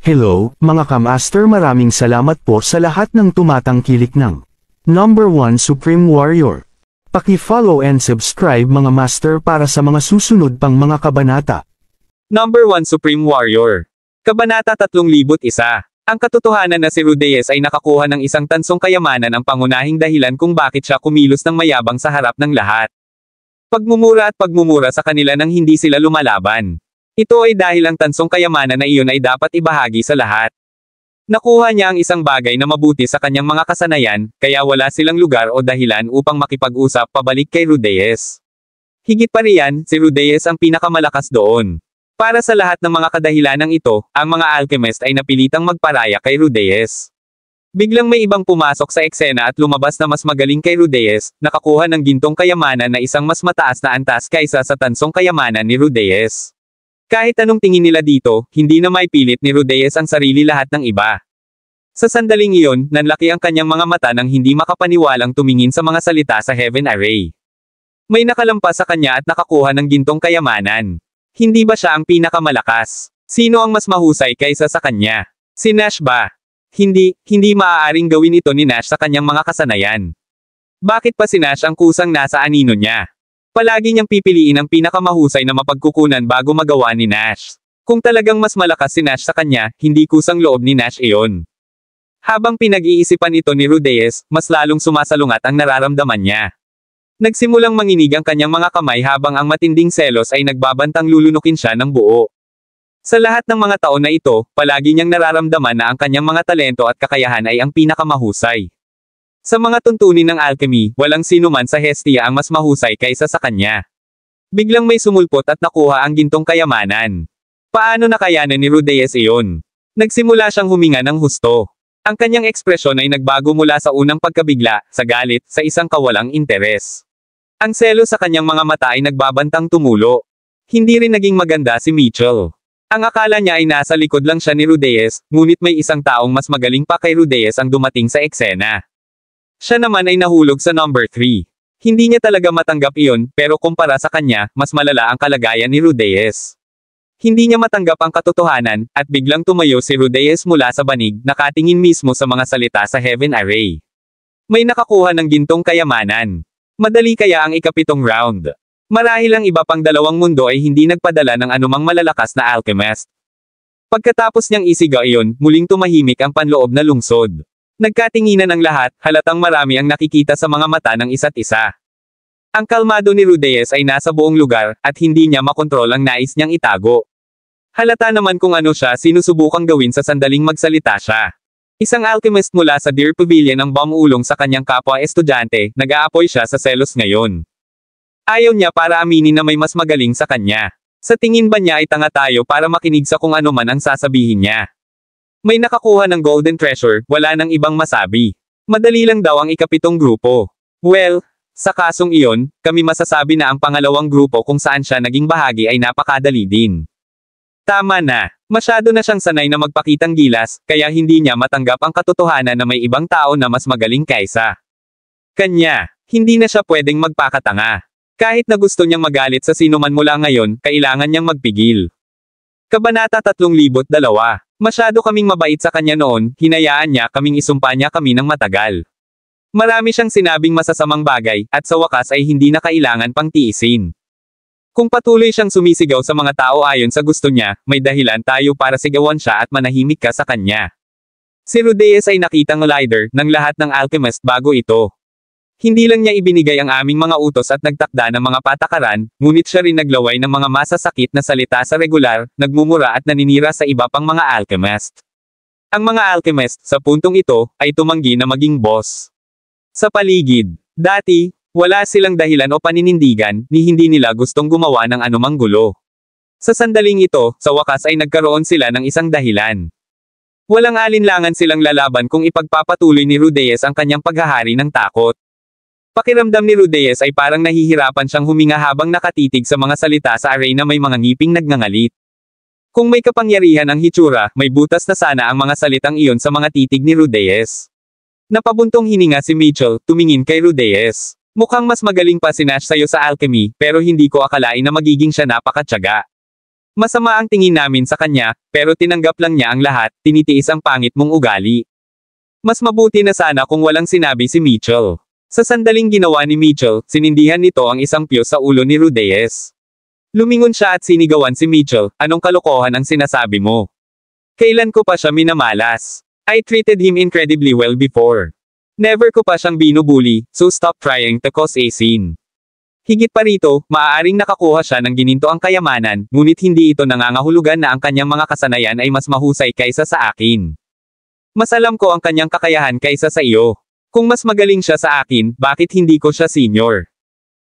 Hello, mga kamaster, maraming salamat po sa lahat ng tumatangkilik ng Number 1 Supreme Warrior. Paki-follow and subscribe mga master para sa mga susunod pang mga kabanata. Number 1 Supreme Warrior. Kabanata 3001. Ang katotohanan na si Rudeyes ay nakakuha ng isang tansong kayamanan ang pangunahing dahilan kung bakit siya kumilos ng mayabang sa harap ng lahat. Pagmumura at pagmumura sa kanila nang hindi sila lumalaban. Ito ay dahil ang tansong kayamanan na iyon ay dapat ibahagi sa lahat. Nakuha niya ang isang bagay na mabuti sa kanyang mga kasanayan, kaya wala silang lugar o dahilan upang makipag-usap pabalik kay Rudeyes. Higit pa riyan, si Rudeyes ang pinakamalakas doon. Para sa lahat ng mga kadahilanang ito, ang mga alchemist ay napilitang magparaya kay Rudeyes. Biglang may ibang pumasok sa eksena at lumabas na mas magaling kay Rudeyes, nakakuha ng gintong kayamanan na isang mas mataas na antas kaysa sa tansong kayamanan ni Rudeyes. Kahit anong tingin nila dito, hindi na maipilit ni Rudeyes ang sarili lahat ng iba. Sa sandaling iyon, nanlaki ang kanyang mga mata nang hindi makapaniwalang tumingin sa mga salita sa Heaven Array. May nakalampas sa kanya at nakakuha ng gintong kayamanan. Hindi ba siya ang pinakamalakas? Sino ang mas mahusay kaysa sa kanya? Si Nash ba? Hindi maaaring gawin ito ni Nash sa kanyang mga kasanayan. Bakit pa si Nash ang kusang nasa anino niya? Palagi niyang pipiliin ang pinakamahusay na mapagkukunan bago magawa ni Nash. Kung talagang mas malakas si Nash sa kanya, hindi kusang loob ni Nash iyon. Habang pinag-iisipan ito ni Rudeyes, mas lalong sumasalungat ang nararamdaman niya. Nagsimulang manginig ang kanyang mga kamay habang ang matinding selos ay nagbabantang lulunukin siya ng buo. Sa lahat ng mga taon na ito, palagi niyang nararamdaman na ang kanyang mga talento at kakayahan ay ang pinakamahusay. Sa mga tuntunin ng alchemy, walang sino man sa Hestia ang mas mahusay kaysa sa kanya. Biglang may sumulpot at nakuha ang gintong kayamanan. Paano nakayanan ni Rudeyes iyon? Nagsimula siyang huminga ng husto. Ang kanyang ekspresyon ay nagbago mula sa unang pagkabigla, sa galit, sa isang kawalang interes. Ang selo sa kanyang mga mata ay nagbabantang tumulo. Hindi rin naging maganda si Mitchell. Ang akala niya ay nasa likod lang siya ni Rudeyes, ngunit may isang taong mas magaling pa kay Rudeyes ang dumating sa eksena. Siya naman ay nahulog sa number 3. Hindi niya talaga matanggap iyon, pero kumpara sa kanya, mas malala ang kalagayan ni Rudeyes. Hindi niya matanggap ang katotohanan, at biglang tumayo si Rudeyes mula sa banig, nakatingin mismo sa mga salita sa Heaven Array. May nakakuha ng gintong kayamanan. Madali kaya ang ikapitong round. Marahil ang iba pang dalawang mundo ay hindi nagpadala ng anumang malalakas na alchemist. Pagkatapos niyang isigaw iyon, muling tumahimik ang panloob na lungsod. Nagkatinginan ang lahat, halatang marami ang nakikita sa mga mata ng isa't isa. Ang kalmado ni Rudeyes ay nasa buong lugar, at hindi niya makontrol ang nais niyang itago. Halata naman kung ano siya sinusubukang gawin sa sandaling magsalita siya. Isang alchemist mula sa Deer Pavilion ang bumuulong sa kanyang kapwa-estudyante, nag-aapoy siya sa selos ngayon. Ayaw niya para aminin na may mas magaling sa kanya. Sa tingin ba niya ay tanga tayo para makinig sa kung ano man ang sasabihin niya? May nakakuha ng golden treasure, wala nang ibang masabi. Madali lang daw ang ikapitong grupo. Well, sa kasong iyon, kami masasabi na ang pangalawang grupo kung saan siya naging bahagi ay napakadali din. Tama na. Masyado na siyang sanay na magpakitang gilas, kaya hindi niya matanggap ang katotohanan na may ibang tao na mas magaling kaysa kanya. Hindi na siya pwedeng magpakatanga. Kahit na gusto niyang magalit sa sino man mula ngayon, kailangan niyang magpigil. Kabanata 3002. Masyado kaming mabait sa kanya noon, hinayaan niya kaming isumpa niya kami ng matagal. Marami siyang sinabing masasamang bagay, at sa wakas ay hindi na kailangan pang tiisin. Kung patuloy siyang sumisigaw sa mga tao ayon sa gusto niya, may dahilan tayo para sigawan siya at manahimik ka sa kanya. Si Rudeyes ay nakitang leader ng lahat ng alchemist bago ito. Hindi lang niya ibinigay ang aming mga utos at nagtakda ng mga patakaran, ngunit siya rin naglaway ng mga masasakit na salita sa regular, nagmumura at naninira sa iba pang mga alchemist. Ang mga alchemist, sa puntong ito, ay tumanggi na maging boss. Sa paligid, dati, wala silang dahilan o paninindigan, ni hindi nila gustong gumawa ng anumang gulo. Sa sandaling ito, sa wakas ay nagkaroon sila ng isang dahilan. Walang alinlangan silang lalaban kung ipagpapatuloy ni Rudeyes ang kanyang paghahari ng takot. Pakiramdam ni Rudeyes ay parang nahihirapan siyang huminga habang nakatitig sa mga salita sa array na may mga ngiping nagngangalit. Kung may kapangyarihan ang hitsura, may butas na sana ang mga salitang iyon sa mga titig ni Rudeyes. Napabuntong hininga si Mitchell, tumingin kay Rudeyes. Mukhang mas magaling pa si Nash sa'yo sa alchemy, pero hindi ko akalain na magiging siya napakatyaga. Masama ang tingin namin sa kanya, pero tinanggap lang niya ang lahat, tinitiis ang pangit mong ugali. Mas mabuti na sana kung walang sinabi si Mitchell. Sa sandaling ginawa ni Mitchell, sinindihan nito ang isang fuse sa ulo ni Rudez. Lumingon siya at sinigawan si Mitchell, anong kalokohan ang sinasabi mo? Kailan ko pa siya minamalas? I treated him incredibly well before. Never ko pa siyang binubuli, so stop trying to cause a scene. Higit pa rito, maaaring nakakuha siya ng ginintoang kayamanan, ngunit hindi ito nangangahulugan na ang kanyang mga kasanayan ay mas mahusay kaysa sa akin. Mas alam ko ang kanyang kakayahan kaysa sa iyo. Kung mas magaling siya sa akin, bakit hindi ko siya senior?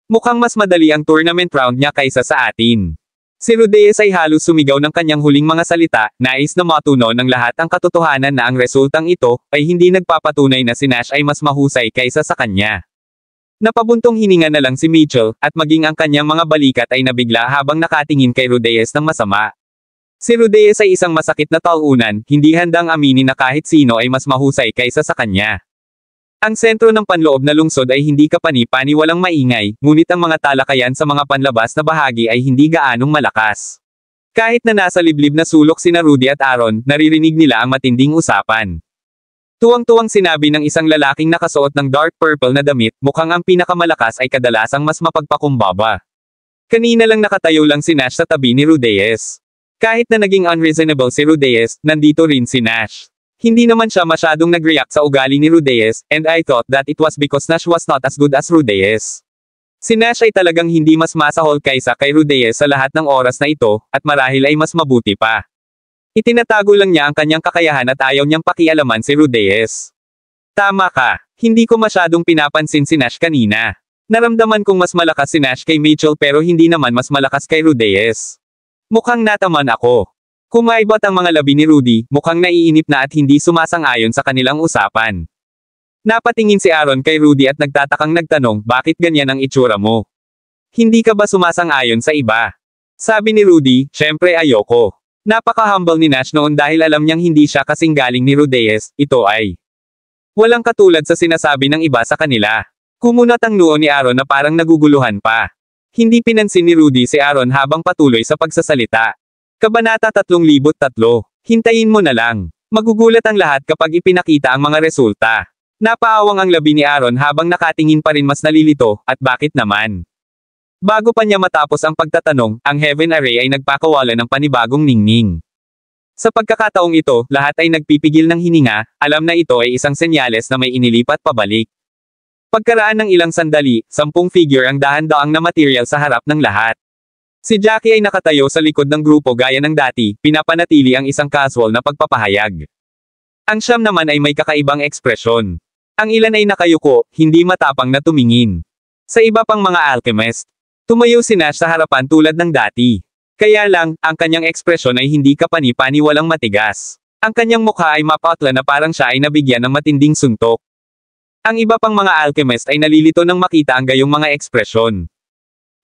Mukhang mas madali ang tournament round niya kaysa sa atin. Si Rudez ay halos sumigaw ng kanyang huling mga salita, nais na matunaw ng lahat ang katotohanan na ang resultang ito, ay hindi nagpapatunay na si Nash ay mas mahusay kaysa sa kanya. Napabuntong hininga na lang si Mitchell, at maging ang kanyang mga balikat ay nabigla habang nakatingin kay Rudez ng masama. Si Rudez ay isang masakit na taunan, hindi handang aminin na kahit sino ay mas mahusay kaysa sa kanya. Ang sentro ng panloob na lungsod ay hindi kapani-pani walang maingay, ngunit ang mga talakayan sa mga panlabas na bahagi ay hindi gaanong malakas. Kahit na nasa liblib na sulok sina Rudy at Aaron, naririnig nila ang matinding usapan. Tuwang-tuwang sinabi ng isang lalaking nakasuot ng dark purple na damit, mukhang ang pinakamalakas ay kadalasang mas mapagpakumbaba. Kanina lang nakatayo lang si Nash sa tabi ni Rudez. Kahit na naging unreasonable si Rudez, nandito rin si Nash. Hindi naman siya masyadong nag-react sa ugali ni Rudez, and I thought that it was because Nash was not as good as Rudez. Si Nash ay talagang hindi mas masahol kaysa kay Rudez sa lahat ng oras na ito, at marahil ay mas mabuti pa. Itinatago lang niya ang kanyang kakayahan at ayaw niyang pakialaman si Rudez. Tama ka, hindi ko masyadong pinapansin si Nash kanina. Naramdaman kong mas malakas si Nash kay Mitchell pero hindi naman mas malakas kay Rudez. Mukhang nataman ako. Kumaibot ang mga labi ni Rudy, mukhang naiinip na at hindi sumasang-ayon sa kanilang usapan. Napatingin si Aaron kay Rudy at nagtatakang nagtanong, bakit ganyan ang itsura mo? Hindi ka ba sumasang-ayon sa iba? Sabi ni Rudy, syempre ayoko. Napaka-humble ni Nash noon dahil alam niyang hindi siya kasing galing ni Rudez, ito ay walang katulad sa sinasabi ng iba sa kanila. Kumunat ang noo ni Aaron na parang naguguluhan pa. Hindi pinansin ni Rudy si Aaron habang patuloy sa pagsasalita. Kabanata 3,003. Hintayin mo na lang. Magugulat ang lahat kapag ipinakita ang mga resulta. Napaawang ang labi ni Aaron habang nakatingin pa rin mas nalilito, at bakit naman? Bago pa niya matapos ang pagtatanong, ang Heaven Array ay nagpakawala ng panibagong ningning. Sa pagkakataong ito, lahat ay nagpipigil ng hininga, alam na ito ay isang senyales na may inilipat pabalik. Pagkaraan ng ilang sandali, 10 figure ang dahan-daang na material sa harap ng lahat. Si Jackie ay nakatayo sa likod ng grupo gaya ng dati, pinapanatili ang isang casual na pagpapahayag. Ang siyam naman ay may kakaibang ekspresyon. Ang ilan ay nakayuko, hindi matapang na tumingin. Sa iba pang mga alchemist, tumayo si Nash sa harapan tulad ng dati. Kaya lang, ang kanyang ekspresyon ay hindi kapani-pani walang matigas. Ang kanyang mukha ay mapatla na parang siya ay nabigyan ng matinding suntok. Ang iba pang mga alchemist ay nalilito nang makita ang gayong mga ekspresyon.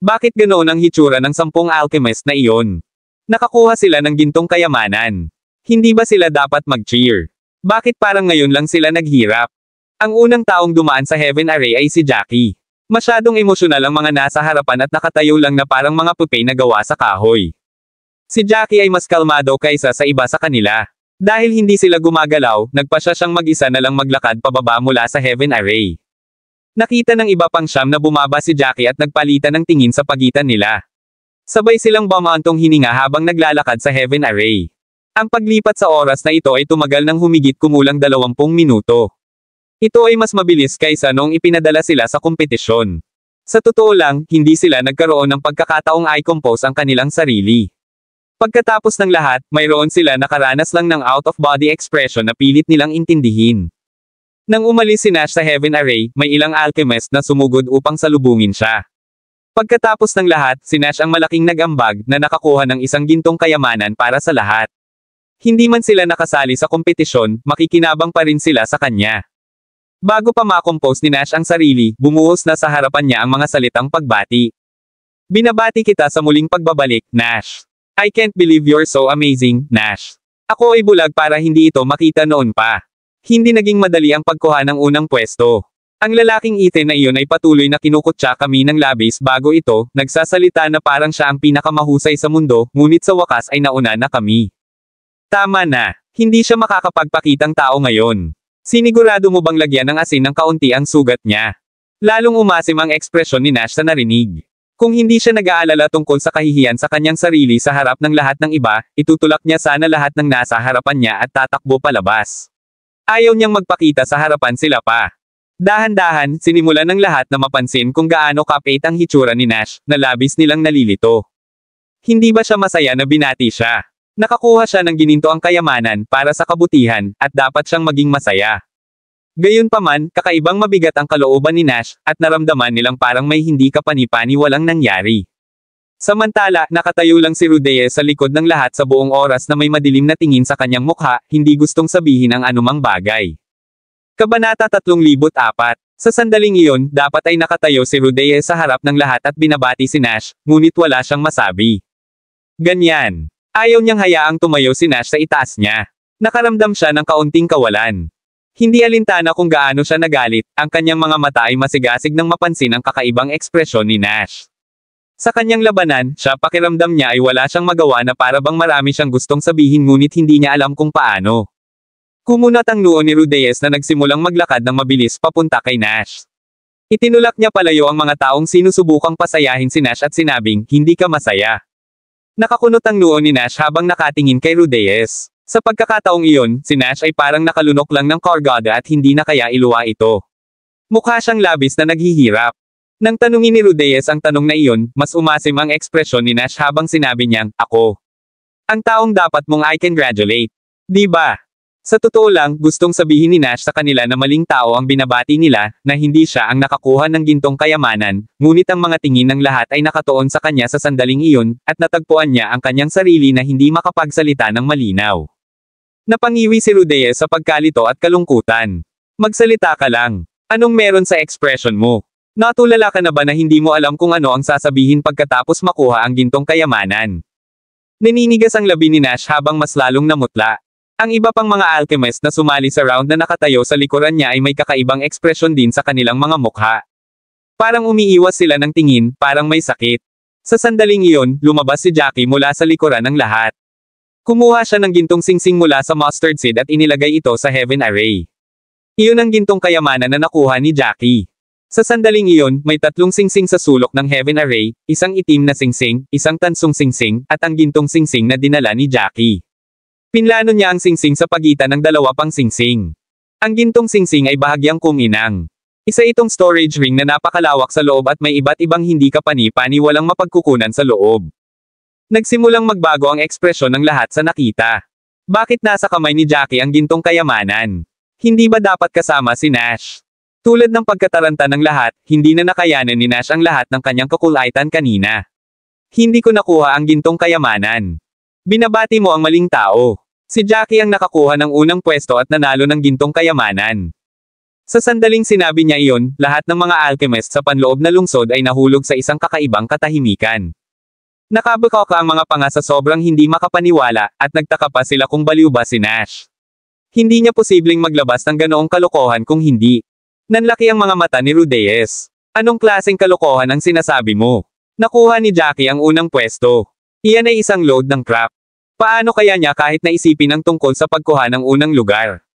Bakit ganoon ang hitsura ng 10 alchemist na iyon? Nakakuha sila ng gintong kayamanan. Hindi ba sila dapat mag-cheer? Bakit parang ngayon lang sila naghirap? Ang unang taong dumaan sa Heaven Array ay si Jackie. Masyadong emosyonal ang mga nasa harapan at nakatayo lang na parang mga pupe na gawa sa kahoy. Si Jackie ay mas kalmado kaysa sa iba sa kanila. Dahil hindi sila gumagalaw, nagpasya siyang mag-isa na lang maglakad pababa mula sa Heaven Array. Nakita ng iba pang siyam na bumaba si Jackie at nagpalitan ng tingin sa pagitan nila. Sabay silang bumantong hininga habang naglalakad sa Heaven Array. Ang paglipat sa oras na ito ay tumagal ng humigit kumulang 20 minuto. Ito ay mas mabilis kaysa noong ipinadala sila sa kompetisyon. Sa totoo lang, hindi sila nagkaroon ng pagkakataong i-compose ang kanilang sarili. Pagkatapos ng lahat, mayroon sila nakaranas lang ng out-of-body expression na pilit nilang intindihin. Nang umalis si Nash sa Heaven Array, may ilang alchemist na sumugod upang salubungin siya. Pagkatapos ng lahat, si Nash ang malaking nag-ambag na nakakuha ng isang gintong kayamanan para sa lahat. Hindi man sila nakasali sa kompetisyon, makikinabang pa rin sila sa kanya. Bago pa makompose ni Nash ang sarili, bumuhos na sa harapan niya ang mga salitang pagbati. Binabati kita sa muling pagbabalik, Nash. I can't believe you're so amazing, Nash. Ako ay bulag para hindi ito makita noon pa. Hindi naging madali ang pagkuha ng unang pwesto. Ang lalaking Ethan na iyon ay patuloy na kinukutya kami ng labis bago ito, nagsasalita na parang siya ang pinakamahusay sa mundo, ngunit sa wakas ay nauna na kami. Tama na, hindi siya makakapagpakitang tao ngayon. Sinigurado mo bang lagyan ng asin ng kaunti ang sugat niya? Lalong umasim ang ekspresyon ni Nash sa narinig. Kung hindi siya nag-aalala tungkol sa kahihiyan sa kanyang sarili sa harap ng lahat ng iba, itutulak niya sana lahat ng nasa harapan niya at tatakbo palabas. Ayaw niyang magpakita sa harapan sila pa. Dahan-dahan, sinimulan ng lahat na mapansin kung gaano kapait ang hitsura ni Nash, na labis nilang nalilito. Hindi ba siya masaya na binati siya? Nakakuha siya ng ginintoang kayamanan para sa kabutihan, at dapat siyang maging masaya. Gayunpaman, kakaibang mabigat ang kalooban ni Nash, at naramdaman nilang parang may hindi kapani-pani walang nangyari. Samantala, nakatayo lang si Rudeyes sa likod ng lahat sa buong oras na may madilim na tingin sa kanyang mukha, hindi gustong sabihin ang anumang bagay. Kabanata 3,004. Sa sandaling iyon, dapat ay nakatayo si Rudeyes sa harap ng lahat at binabati si Nash, ngunit wala siyang masabi. Ganyan. Ayaw niyang hayaang tumayo si Nash sa itaas niya. Nakaramdam siya ng kaunting kawalan. Hindi alintana kung gaano siya nagalit, ang kanyang mga mata ay masigasig nang mapansin ang kakaibang ekspresyon ni Nash. Sa kanyang labanan, siya pakiramdam niya ay wala siyang magawa na para bang marami siyang gustong sabihin ngunit hindi niya alam kung paano. Kumunat ang noo ni Rudeyes na nagsimulang maglakad ng mabilis papunta kay Nash. Itinulak niya palayo ang mga taong sinusubukang pasayahin si Nash at sinabing, hindi ka masaya. Nakakunot ang noo ni Nash habang nakatingin kay Rudeyes. Sa pagkakataong iyon, si Nash ay parang nakalunok lang ng kargada at hindi na kaya iluwa ito. Mukha siyang labis na naghihirap. Nang tanungin ni Rudeyes ang tanong na iyon, mas umasim ang ekspresyon ni Nash habang sinabi niyang, ako. Ang taong dapat mong i-congratulate. Di ba? Sa totoo lang, gustong sabihin ni Nash sa kanila na maling tao ang binabati nila, na hindi siya ang nakakuha ng gintong kayamanan, ngunit ang mga tingin ng lahat ay nakatuon sa kanya sa sandaling iyon, at natagpuan niya ang kanyang sarili na hindi makapagsalita ng malinaw. Napangiwi si Rudeyes sa pagkalito at kalungkutan. Magsalita ka lang. Anong meron sa expression mo? Natulala ka na ba na hindi mo alam kung ano ang sasabihin pagkatapos makuha ang gintong kayamanan? Naninigas ang labi ni Nash habang mas lalong namutla. Ang iba pang mga alchemist na sumali sa round na nakatayo sa likuran niya ay may kakaibang ekspresyon din sa kanilang mga mukha. Parang umiiwas sila ng tingin, parang may sakit. Sa sandaling iyon, lumabas si Jackie mula sa likuran ng lahat. Kumuha siya ng gintong singsing mula sa mustard seed at inilagay ito sa heaven array. Iyon ang gintong kayamanan na nakuha ni Jackie. Sa sandaling iyon, may 3 singsing sa sulok ng heaven array, isang itim na singsing, isang tansong singsing, at ang gintong singsing na dinala ni Jackie. Pinlano niya ang singsing sa pagitan ng 2 pang singsing. Ang gintong singsing ay bahagyang kuminang. Isa itong storage ring na napakalawak sa loob at may iba't ibang hindi kapani-pani walang mapagkukunan sa loob. Nagsimulang magbago ang ekspresyon ng lahat sa nakita. Bakit nasa kamay ni Jackie ang gintong kayamanan? Hindi ba dapat kasama si Nash? Tulad ng pagkataranta ng lahat, hindi na nakayanan ni Nash ang lahat ng kanyang kakulaitan kanina. Hindi ko nakuha ang gintong kayamanan. Binabati mo ang maling tao. Si Jackie ang nakakuha ng unang pwesto at nanalo ng gintong kayamanan. Sa sandaling sinabi niya iyon, lahat ng mga alchemist sa panloob na lungsod ay nahulog sa isang kakaibang katahimikan. Nakabukaka ang mga panga sa sobrang hindi makapaniwala, at nagtaka pa sila kung baliw ba si Nash. Hindi niya posibleng maglabas ng ganoong kalokohan kung hindi. Nanlaki ang mga mata ni Rudeyes. Anong klaseng kalokohan ang sinasabi mo? Nakuha ni Jackie ang unang pwesto. Iyan ay isang load ng crap. Paano kaya niya kahit naisipin ang tungkol sa pagkuha ng unang lugar?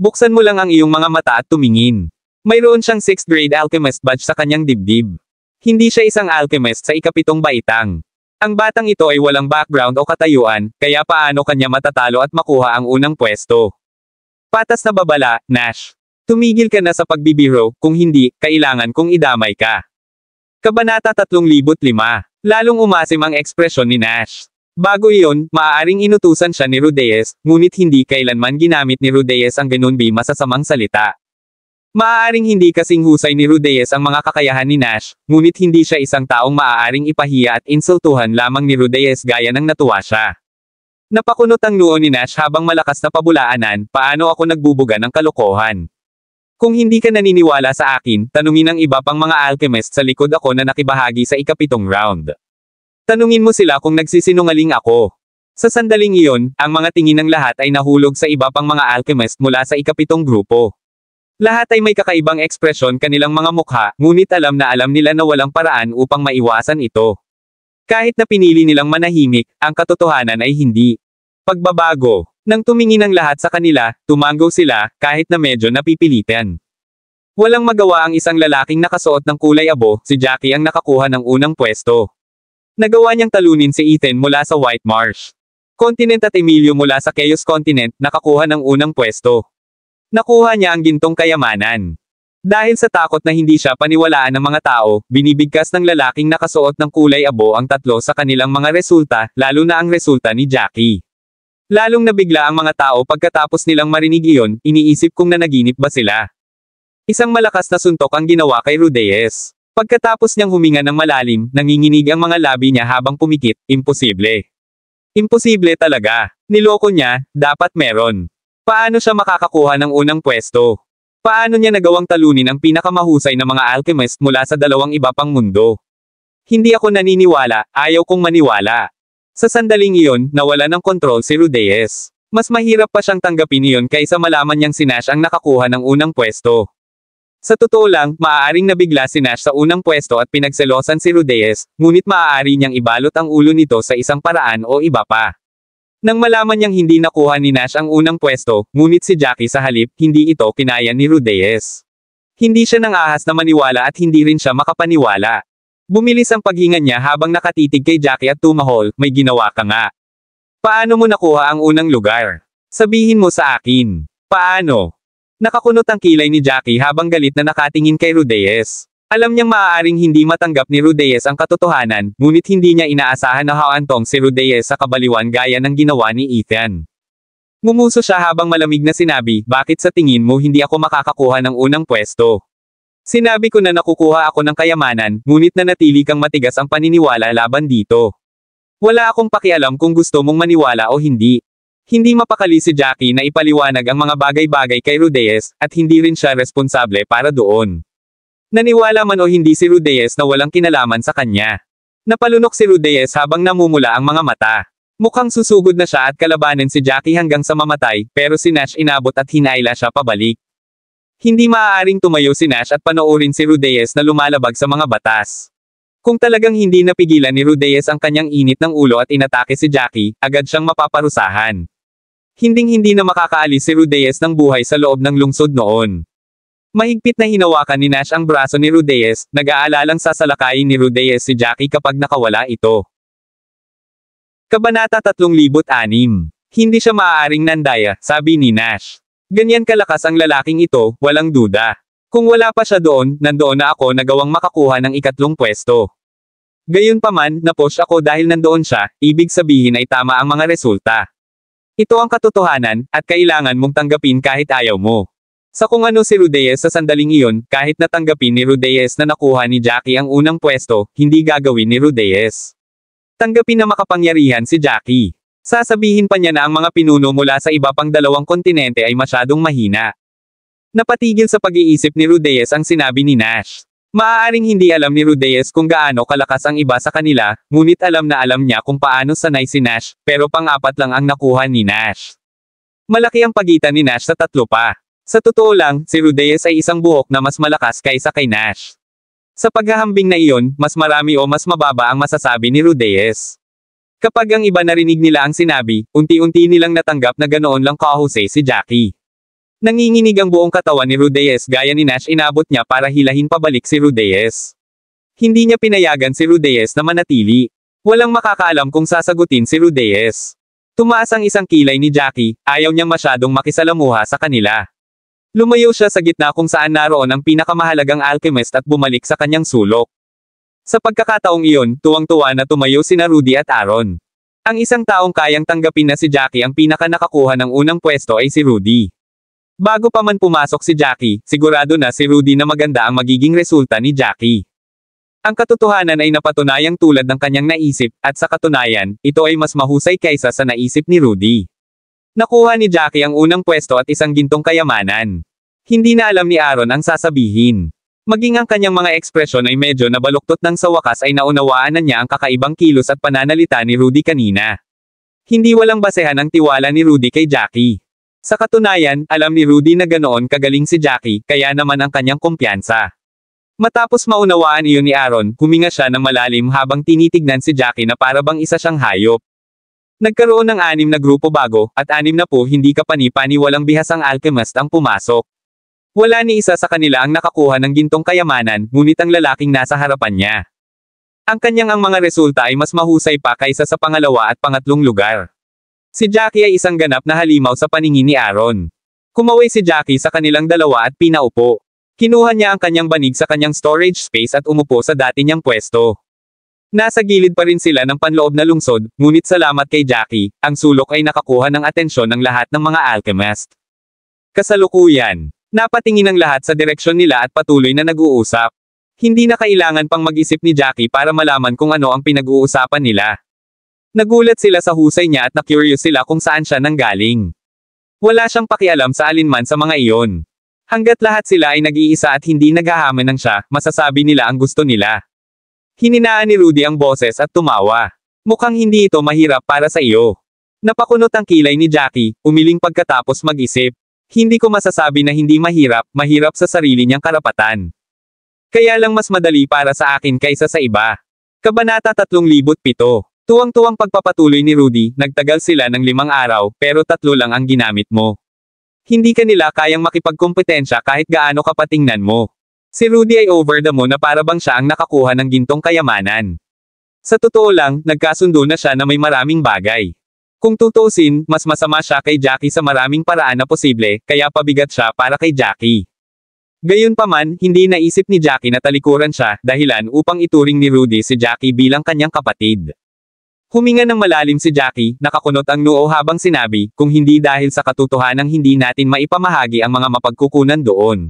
Buksan mo lang ang iyong mga mata at tumingin. Mayroon siyang 6th grade alchemist badge sa kanyang dibdib. Hindi siya isang alchemist sa ika-7 baitang. Ang batang ito ay walang background o katayuan, kaya paano kanya matatalo at makuha ang unang pwesto? Patas na babala, Nash. Tumigil ka na sa pagbibiro, kung hindi, kailangan kong idamay ka. Kabanata 3,005. Lalong umasim ang ekspresyon ni Nash. Bago iyon, maaaring inutusan siya ni Rudeyes, ngunit hindi kailanman ginamit ni Rudeyes ang ganun masasamang salita. Maaaring hindi kasing husay ni Rudeyes ang mga kakayahan ni Nash, ngunit hindi siya isang taong maaaring ipahiya at insultuhan lamang ni Rudeyes gaya ng natuwa siya. Napakunot ang noo ni Nash habang malakas na pabulaanan, paano ako nagbubuga ng kalokohan? Kung hindi ka naniniwala sa akin, tanungin ang iba pang mga alchemist sa likod ako na nakibahagi sa ika-7 round. Tanungin mo sila kung nagsisinungaling ako. Sa sandaling iyon, ang mga tingin ng lahat ay nahulog sa iba pang mga alchemist mula sa ika-7 grupo. Lahat ay may kakaibang ekspresyon kanilang mga mukha, ngunit alam nila na walang paraan upang maiwasan ito. Kahit na pinili nilang manahimik, ang katotohanan ay hindi. Pagbabago. Nang tumingin ang lahat sa kanila, tumanggo sila, kahit na medyo napipilitan. Walang magawa ang isang lalaking nakasuot ng kulay abo, si Jackie ang nakakuha ng unang pwesto. Nagawa niyang talunin si Ethan mula sa White Marsh Continent at Emilio mula sa Chaos Continent, nakakuha ng unang pwesto. Nakuha niya ang gintong kayamanan. Dahil sa takot na hindi siya paniwalaan ng mga tao, binibigkas ng lalaking nakasuot ng kulay abo ang tatlo sa kanilang mga resulta, lalo na ang resulta ni Jackie. Lalong nabigla ang mga tao pagkatapos nilang marinig iyon, iniisip kung nanaginip ba sila. Isang malakas na suntok ang ginawa kay Rudeyes. Pagkatapos niyang huminga ng malalim, nanginginig ang mga labi niya habang pumikit, imposible. Imposible talaga. Niloko niya, dapat meron. Paano siya makakakuha ng unang pwesto? Paano niya nagawang talunin ang pinakamahusay na mga alchemist mula sa dalawang iba pang mundo? Hindi ako naniniwala, ayaw kong maniwala. Sa sandaling iyon, nawala ng kontrol si Rudeyes. Mas mahirap pa siyang tanggapin iyon kaysa malaman niyang si Nash ang nakakuha ng unang pwesto. Sa totoo lang, maaaring nabigla si Nash sa unang pwesto at pinagselosan si Rudeyes, ngunit maaari niyang ibalot ang ulo nito sa isang paraan o iba pa. Nang malaman niyang hindi nakuha ni Nash ang unang pwesto, ngunit si Jackie sa halip, hindi ito kinaya ni Rudeyes. Hindi siya nang ahas na maniwala at hindi rin siya makapaniwala. Bumilis ang paghinga niya habang nakatitig kay Jackie at tumahol, may ginawa ka nga. Paano mo nakuha ang unang lugar? Sabihin mo sa akin. Paano? Nakakunot ang kilay ni Jackie habang galit na nakatingin kay Rudeyes. Alam niyang maaaring hindi matanggap ni Rudeyes ang katotohanan, ngunit hindi niya inaasahan na haantong si Rudeyes sa kabaliwan gaya ng ginawa ni Ethan. Ngumuso siya habang malamig na sinabi, bakit sa tingin mo hindi ako makakakuha ng unang pwesto? Sinabi ko na nakukuha ako ng kayamanan, ngunit nanatili kang matigas ang paniniwala laban dito. Wala akong pakialam kung gusto mong maniwala o hindi. Hindi mapakali si Jackie na ipaliwanag ang mga bagay-bagay kay Rudeyes, at hindi rin siya responsable para doon. Naniwala man o hindi si Rudeyes na walang kinalaman sa kanya. Napalunok si Rudeyes habang namumula ang mga mata. Mukhang susugod na siya at kalabanin si Jackie hanggang sa mamatay, pero si Nash inabot at hinaila siya pabalik. Hindi maaaring tumayo si Nash at panoorin si Rudeyes na lumalabag sa mga batas. Kung talagang hindi napigilan ni Rudeyes ang kanyang init ng ulo at inatake si Jackie, agad siyang mapaparusahan. Hinding-hindi na makakaalis si Rudeyes ng buhay sa loob ng lungsod noon. Mahigpit na hinawakan ni Nash ang braso ni Rudeyes, nag-aalalang sasalakayin ni Rudeyes si Jackie kapag nakawala ito. Kabanata 306. Hindi siya maaaring nandaya, sabi ni Nash. Ganyan kalakas ang lalaking ito, walang duda. Kung wala pa siya doon, nandoon na ako nagawang makakuha ng ikatlong pwesto. Gayunpaman, napush ako dahil nandoon siya, ibig sabihin ay tama ang mga resulta. Ito ang katotohanan, at kailangan mong tanggapin kahit ayaw mo. Sa kung ano si Rudeyes sa sandaling iyon, kahit natanggapin ni Rudeyes na nakuha ni Jackie ang unang pwesto, hindi gagawin ni Rudeyes. Tanggapin na makapangyarihan si Jackie. Sasabihin pa niya na ang mga pinuno mula sa iba pang dalawang kontinente ay masyadong mahina. Napatigil sa pag-iisip ni Rudeyes ang sinabi ni Nash. Maaaring hindi alam ni Rudeyes kung gaano kalakas ang iba sa kanila, ngunit alam na alam niya kung paano sanay si Nash, pero pang-apat lang ang nakuha ni Nash. Malaki ang pagitan ni Nash sa tatlo pa. Sa totoo lang, si Rudeyes ay isang buhok na mas malakas kaysa kay Nash. Sa paghahambing na iyon, mas marami o mas mababa ang masasabi ni Rudeyes. Kapag ang iba narinig nila ang sinabi, unti-unti nilang natanggap na ganoon lang kahusay si Jackie. Nanginginig ang buong katawan ni Rudeyes gaya ni Nash, inabot niya para hilahin pabalik si Rudeyes. Hindi niya pinayagan si Rudeyes na manatili. Walang makakaalam kung sasagutin si Rudeyes. Tumaas ang isang kilay ni Jackie, ayaw niyang masyadong makisalamuha sa kanila. Lumayo siya sa gitna kung saan naroon ang pinakamahalagang alchemist at bumalik sa kanyang sulok. Sa pagkakataong iyon, tuwang-tuwa na tumayo sina Rudy at Aaron. Ang isang taong kayang tanggapin na si Jackie ang pinaka-nakakuha ng unang pwesto ay si Rudy. Bago pa man pumasok si Jackie, sigurado na si Rudy na maganda ang magiging resulta ni Jackie. Ang katotohanan ay napatunayang tulad ng kanyang naisip, at sa katunayan, ito ay mas mahusay kaysa sa naisip ni Rudy. Nakuha ni Jackie ang unang pwesto at isang gintong kayamanan. Hindi na alam ni Aaron ang sasabihin. Maging ang kanyang mga ekspresyon ay medyo nabaluktot nang sa wakas ay naunawaan na niya ang kakaibang kilos at pananalita ni Rudy kanina. Hindi walang basehan ang tiwala ni Rudy kay Jackie. Sa katunayan, alam ni Rudy na ganoon kagaling si Jackie, kaya naman ang kanyang kumpiyansa. Matapos maunawaan iyon ni Aaron, huminga siya ng malalim habang tinitignan si Jackie na para bang isa siyang hayop. Nagkaroon ng 6 na grupo bago, at 6 na po hindi kapani-paniwalang bihasang alchemist ang pumasok. Wala ni isa sa kanila ang nakakuha ng gintong kayamanan, ngunit ang lalaking nasa harapan niya. Ang kanyang mga resulta ay mas mahusay pa kaysa sa pangalawa at pangatlong lugar. Si Jackie ay isang ganap na halimaw sa paningin ni Aaron. Kumaway si Jackie sa kanilang dalawa at pinaupo. Kinuha niya ang kanyang banig sa kanyang storage space at umupo sa dati niyang pwesto. Nasa gilid pa rin sila ng panloob na lungsod, ngunit salamat kay Jackie, ang sulok ay nakakuha ng atensyon ng lahat ng mga alchemist. Kasalukuyan, napatingin ang lahat sa direksyon nila at patuloy na nag-uusap. Hindi na kailangan pang mag-isip ni Jackie para malaman kung ano ang pinag-uusapan nila. Nagulat sila sa husay niya at na-curious sila kung saan siya nanggaling. Wala siyang pakialam sa alinman sa mga iyon. Hanggat lahat sila ay nag-iisa at hindi naghahaman ng siya, masasabi nila ang gusto nila. Hininaan ni Rudy ang boses at tumawa. Mukhang hindi ito mahirap para sa iyo. Napakunot ang kilay ni Jackie, umiling pagkatapos mag-isip. Hindi ko masasabi na hindi mahirap, mahirap sa sarili niyang karapatan. Kaya lang mas madali para sa akin kaysa sa iba. Kabanata 3,007. Tuwang-tuwang pagpapatuloy ni Rudy, nagtagal sila ng 5 araw, pero 3 lang ang ginamit mo. Hindi ka nila kayang makipagkompetensya kahit gaano ka patingnan mo. Si Rudy ay over the moon na para bang siya ang nakakuha ng gintong kayamanan. Sa totoo lang, nagkasundo na siya na may maraming bagay. Kung tutuusin, mas masama siya kay Jackie sa maraming paraan na posible, kaya pabigat siya para kay Jackie. Gayunpaman, hindi naisip ni Jackie na talikuran siya, dahilan upang ituring ni Rudy si Jackie bilang kanyang kapatid. Huminga ng malalim si Jackie, nakakunot ang noo habang sinabi, kung hindi dahil sa katotohanang hindi natin maipamahagi ang mga mapagkukunan doon.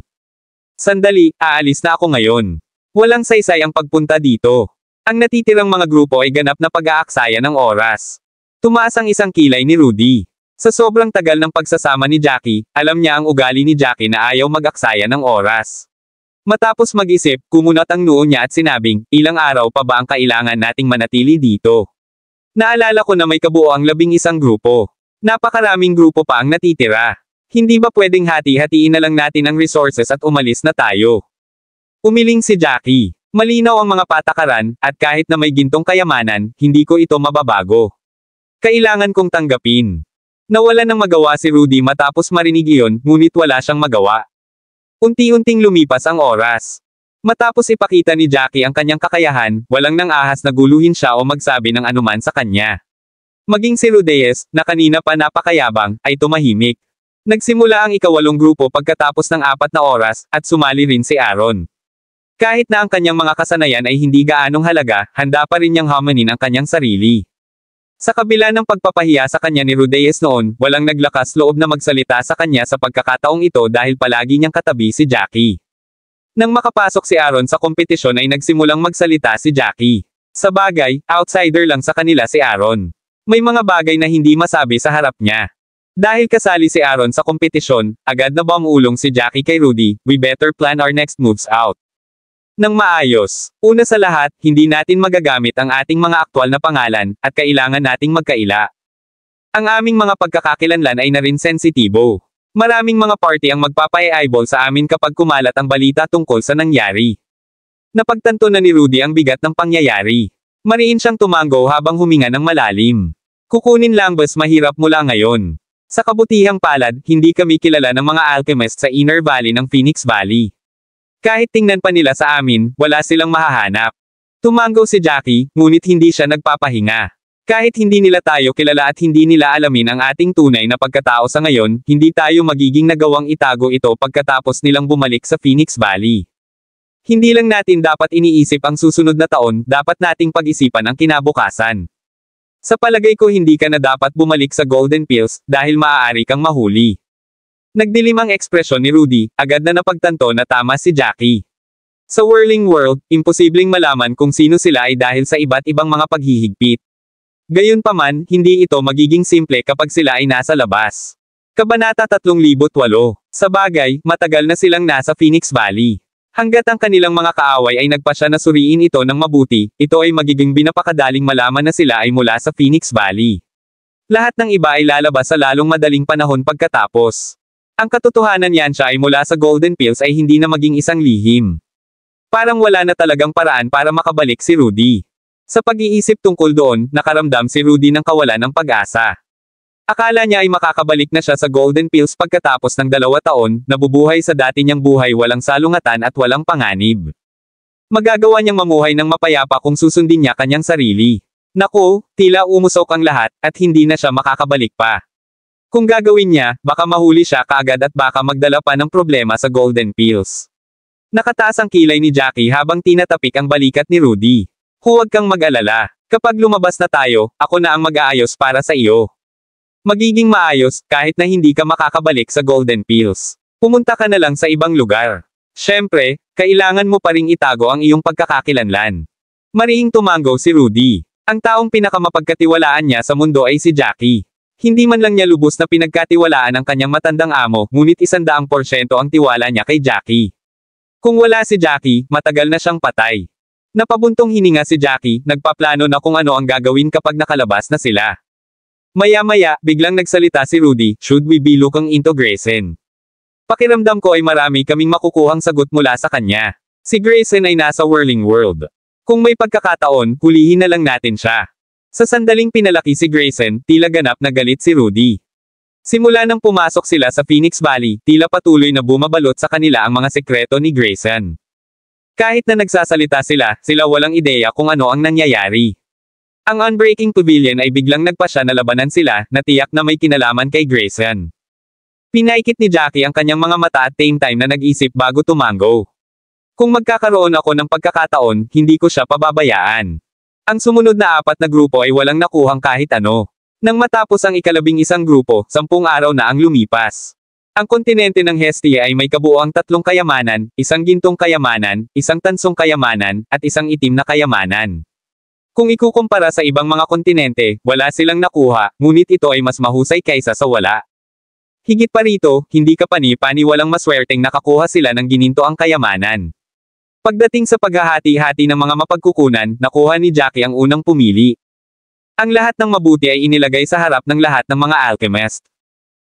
Sandali, aalis na ako ngayon. Walang saysay ang pagpunta dito. Ang natitirang mga grupo ay ganap na pag-aaksaya ng oras. Tumaas ang isang kilay ni Rudy. Sa sobrang tagal ng pagsasama ni Jackie, alam niya ang ugali ni Jackie na ayaw mag-aksaya ng oras. Matapos mag-isip, kumunat ang noo niya at sinabing, ilang araw pa ba ang kailangan nating manatili dito? Naalala ko na may kabuoang 11 grupo. Napakaraming grupo pa ang natitira. Hindi ba pwedeng hati-hatiin na lang natin ang resources at umalis na tayo? Umiling si Jackie. Malinaw ang mga patakaran, at kahit na may gintong kayamanan, hindi ko ito mababago. Kailangan kong tanggapin. Nawala ng magawa si Rudy matapos marinig iyon, ngunit wala siyang magawa. Unti-unting lumipas ang oras. Matapos ipakita ni Jackie ang kanyang kakayahan, walang nang ahas na guluhin siya o magsabi ng anuman sa kanya. Maging si Rudeyes, na kanina pa napakayabang, ay tumahimik. Nagsimula ang ika-8 grupo pagkatapos ng 4 na oras, at sumali rin si Aaron. Kahit na ang kanyang mga kasanayan ay hindi gaanong halaga, handa pa rin niyang hamanin ang kanyang sarili. Sa kabila ng pagpapahiya sa kanya ni Rudeyes noon, walang naglakas loob na magsalita sa kanya sa pagkakataong ito dahil palagi niyang katabi si Jackie. Nang makapasok si Aaron sa kompetisyon ay nagsimulang magsalita si Jackie. Sa bagay, outsider lang sa kanila si Aaron. May mga bagay na hindi masabi sa harap niya. Dahil kasali si Aaron sa kompetisyon, agad na bumulong si Jackie kay Rudy, we better plan our next moves out. Nang maayos, una sa lahat, hindi natin magagamit ang ating mga aktwal na pangalan, at kailangan nating magkaila. Ang aming mga pagkakakilanlan ay na rin sensitibo. Maraming mga party ang magpapa-eyeball sa amin kapag kumalat ang balita tungkol sa nangyari. Napagtanto na ni Rudy ang bigat ng pangyayari. Mariin siyang tumango habang huminga ng malalim. Kukunin lang bas mahirap mula ngayon. Sa kabutihang palad, hindi kami kilala ng mga alchemist sa Inner Valley ng Phoenix Valley. Kahit tingnan pa nila sa amin, wala silang mahahanap. Tumango si Jackie, ngunit hindi siya nagpapahinga. Kahit hindi nila tayo kilala at hindi nila alamin ang ating tunay na pagkatao sa ngayon, hindi tayo magiging nagawang itago ito pagkatapos nilang bumalik sa Phoenix Valley. Hindi lang natin dapat iniisip ang susunod na taon, dapat nating pag-isipan ang kinabukasan. Sa palagay ko hindi ka na dapat bumalik sa Golden Pills, dahil maaari kang mahuli. Nagdilim ang ekspresyon ni Rudy, agad na napagtanto na tama si Jackie. Sa Whirling World, imposibleng malaman kung sino sila ay dahil sa iba't ibang mga paghihigpit. Gayunpaman, hindi ito magiging simple kapag sila ay nasa labas. Kabanata 3,008. Sa bagay, matagal na silang nasa Phoenix Valley. Hanggat ang kanilang mga kaaway ay nagpasya na suriin ito ng mabuti, ito ay magiging binapakadaling malaman na sila ay mula sa Phoenix Valley. Lahat ng iba ay lalabas sa lalong madaling panahon pagkatapos. Ang katotohanan niyan siya ay mula sa Golden Pills ay hindi na maging isang lihim. Parang wala na talagang paraan para makabalik si Rudy. Sa pag-iisip tungkol doon, nakaramdam si Rudy ng kawalan ng pag-asa. Akala niya ay makakabalik na siya sa Golden Pills pagkatapos ng 2 taon, nabubuhay sa dati niyang buhay walang salungatan at walang panganib. Magagawa niyang mamuhay ng mapayapa kung susundin niya kanyang sarili. Naku, tila umusok ang lahat, at hindi na siya makakabalik pa. Kung gagawin niya, baka mahuli siya kaagad at baka magdala pa ng problema sa Golden Pills. Nakataas ang kilay ni Jackie habang tinatapik ang balikat ni Rudy. Huwag kang mag-alala. Kapag lumabas na tayo, ako na ang mag-aayos para sa iyo. Magiging maayos, kahit na hindi ka makakabalik sa Golden Pills. Pumunta ka na lang sa ibang lugar. Siyempre, kailangan mo pa ring itago ang iyong pagkakakilanlan. Marihing tumango si Rudy. Ang taong pinakamapagkatiwalaan niya sa mundo ay si Jackie. Hindi man lang niya lubos na pinagkatiwalaan ang kanyang matandang amo, ngunit 100% ang tiwala niya kay Jackie. Kung wala si Jackie, matagal na siyang patay. Napabuntong hininga si Jackie, nagpaplano na kung ano ang gagawin kapag nakalabas na sila. Maya-maya, biglang nagsalita si Rudy, "Should we be looking into Grayson?" Pakiramdam ko ay marami kaming makukuhang sagot mula sa kanya. Si Grayson ay nasa Whirling World. Kung may pagkakataon, hulihin na lang natin siya. Sa sandaling pinalaki si Grayson, tila ganap na galit si Rudy. Simula nang pumasok sila sa Phoenix Valley, tila patuloy na bumabalot sa kanila ang mga sekreto ni Grayson. Kahit na nagsasalita sila walang ideya kung ano ang nangyayari. Ang Unbreaking Pavilion ay biglang nagpasya na labanan sila, na tiyak na may kinalaman kay Grayson. Pinaikit ni Jackie ang kanyang mga mata at same time na nag-isip bago tumango. Kung magkakaroon ako ng pagkakataon, hindi ko siya pababayaan. Ang sumunod na 4 na grupo ay walang nakuhang kahit ano. Nang matapos ang 11 grupo, 10 araw na ang lumipas. Ang kontinente ng Hestia ay may kabuoang 3 kayamanan, 1 gintong kayamanan, 1 tansong kayamanan, at 1 itim na kayamanan. Kung ikukumpara sa ibang mga kontinente, wala silang nakuha, ngunit ito ay mas mahusay kaysa sa wala. Higit pa rito, hindi kapani-pani walang maswerteng nakakuha sila ng ginintoang kayamanan. Pagdating sa paghahati-hati ng mga mapagkukunan, nakuha ni Jackie ang unang pumili. Ang lahat ng mabuti ay inilagay sa harap ng lahat ng mga alchemist.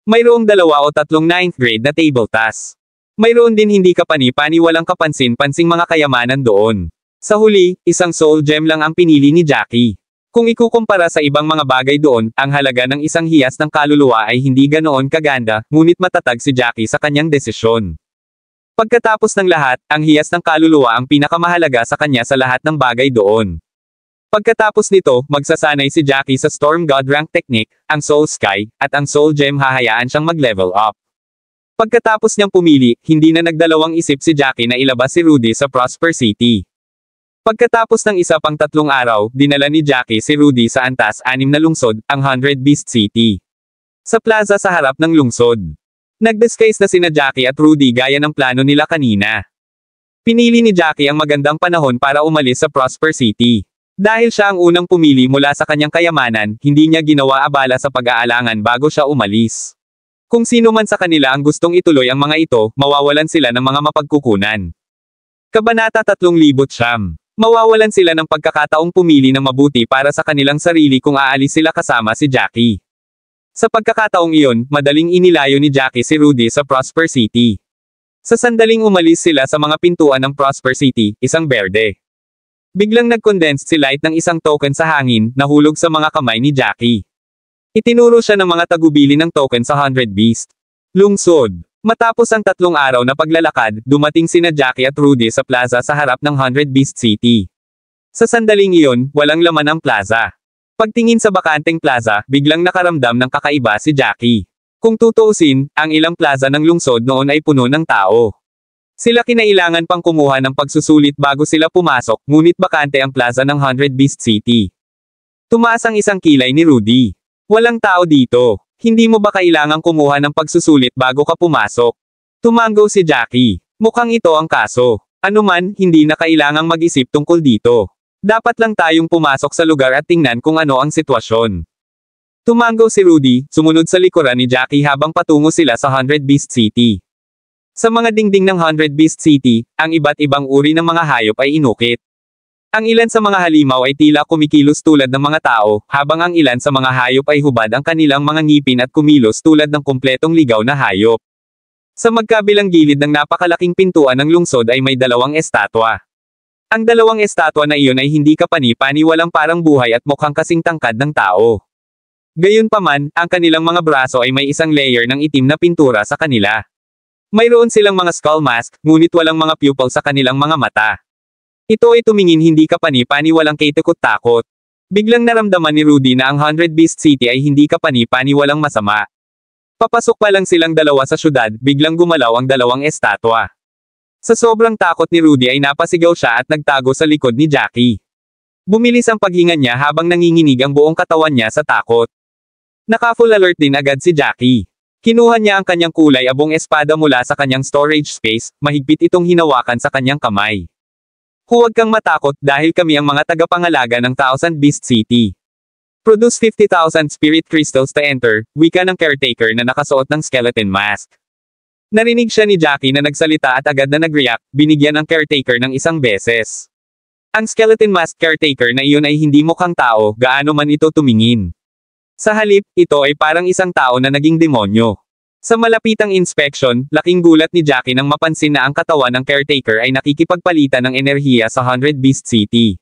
Mayroong 2 o 3 9th grade na table task. Mayroon din hindi kapani-pani walang kapansin-pansing mga kayamanan doon. Sa huli, 1 soul gem lang ang pinili ni Jackie. Kung ikukumpara sa ibang mga bagay doon, ang halaga ng 1 hiyas ng kaluluwa ay hindi ganoon kaganda, ngunit matatag si Jackie sa kanyang desisyon. Pagkatapos ng lahat, ang hiyas ng kaluluwa ang pinakamahalaga sa kanya sa lahat ng bagay doon. Pagkatapos nito, magsasanay si Jackie sa Storm God Rank Technique, ang Soul Sky, at ang Soul Gem hahayaan siyang mag-level up. Pagkatapos niyang pumili, hindi na nagdalawang isip si Jackie na ilabas si Rudy sa Prosper City. Pagkatapos ng isa pang 3 araw, dinala ni Jackie si Rudy sa antas 6 na lungsod, ang 100 Beast City. Sa plaza sa harap ng lungsod. Nag-disguise na sina Jackie at Rudy gaya ng plano nila kanina. Pinili ni Jackie ang magandang panahon para umalis sa Prosper City. Dahil siya ang unang pumili mula sa kanyang kayamanan, hindi niya ginawa abala sa pag-aalangan bago siya umalis. Kung sino man sa kanila ang gustong ituloy ang mga ito, mawawalan sila ng mga mapagkukunan. Kabanata 3,000. Mawawalan sila ng pagkakataong pumili ng mabuti para sa kanilang sarili kung aalis sila kasama si Jackie. Sa pagkakataong iyon, madaling inilayo ni Jackie si Rudy sa Prosper City. Sa sandaling umalis sila sa mga pintuan ng Prosper City, isang berde. Biglang nag-condensed si Light ng 1 token sa hangin, nahulog sa mga kamay ni Jackie. Itinuro siya ng mga tagubili ng token sa 100 Beast. Lungsod. Matapos ang 3 araw na paglalakad, dumating sina Jackie at Rudy sa plaza sa harap ng 100 Beast City. Sa sandaling iyon, walang laman ang plaza. Pagtingin sa bakanteng plaza, biglang nakaramdam ng kakaiba si Jackie. Kung tutuusin, ang ilang plaza ng lungsod noon ay puno ng tao. Sila kinailangan pang kumuha ng pagsusulit bago sila pumasok, ngunit bakante ang plaza ng 100 Beast City. Tumaas ang 1 kilay ni Rudy. Walang tao dito. Hindi mo ba kailangang kumuha ng pagsusulit bago ka pumasok? Tumango si Jackie. Mukhang ito ang kaso. Anuman, hindi na kailangang mag-isip tungkol dito. Dapat lang tayong pumasok sa lugar at tingnan kung ano ang sitwasyon. Tumango si Rudy, sumunod sa likuran ni Jackie habang patungo sila sa 100 Beast City. Sa mga dingding ng 100 Beast City, ang iba't ibang uri ng mga hayop ay inukit. Ang ilan sa mga halimaw ay tila kumikilos tulad ng mga tao, habang ang ilan sa mga hayop ay hubad ang kanilang mga ngipin at kumilos tulad ng kumpletong ligaw na hayop. Sa magkabilang gilid ng napakalaking pintuan ng lungsod ay may dalawang estatwa. Ang dalawang estatwa na iyon ay hindi kapani-paniwalang parang buhay at mukhang kasing tangkad ng tao. Gayunpaman, ang kanilang mga braso ay may isang layer ng itim na pintura sa kanila. Mayroon silang mga skull mask, ngunit walang mga pupil sa kanilang mga mata. Ito ay tumingin hindi kapani-paniwalang kaitakot-takot. Biglang naramdaman ni Rudy na ang 100 Beast City ay hindi kapani-paniwalang masama. Papasok pa lang silang dalawa sa syudad, biglang gumalaw ang dalawang estatwa. Sa sobrang takot ni Rudy ay napasigaw siya at nagtago sa likod ni Jackie. Bumilis ang paghinga niya habang nanginginig ang buong katawan niya sa takot. Naka-full alert din agad si Jackie. Kinuha niya ang kanyang kulay abong espada mula sa kanyang storage space, mahigpit itong hinawakan sa kanyang kamay. Huwag kang matakot dahil kami ang mga tagapangalaga ng 1,000 Beast City. Produce 50,000 spirit crystals to enter, wika ng caretaker na nakasuot ng skeleton mask. Narinig siya ni Jackie na nagsalita at agad na nag-react, binigyan ng caretaker ng isang beses. Ang skeleton mask caretaker na iyon ay hindi mukhang tao, gaano man ito tumingin. Sa halip, ito ay parang isang tao na naging demonyo. Sa malapitang inspection, laking gulat ni Jackie nang mapansin na ang katawan ng caretaker ay nakikipagpalitan ng enerhiya sa 100 Beast City.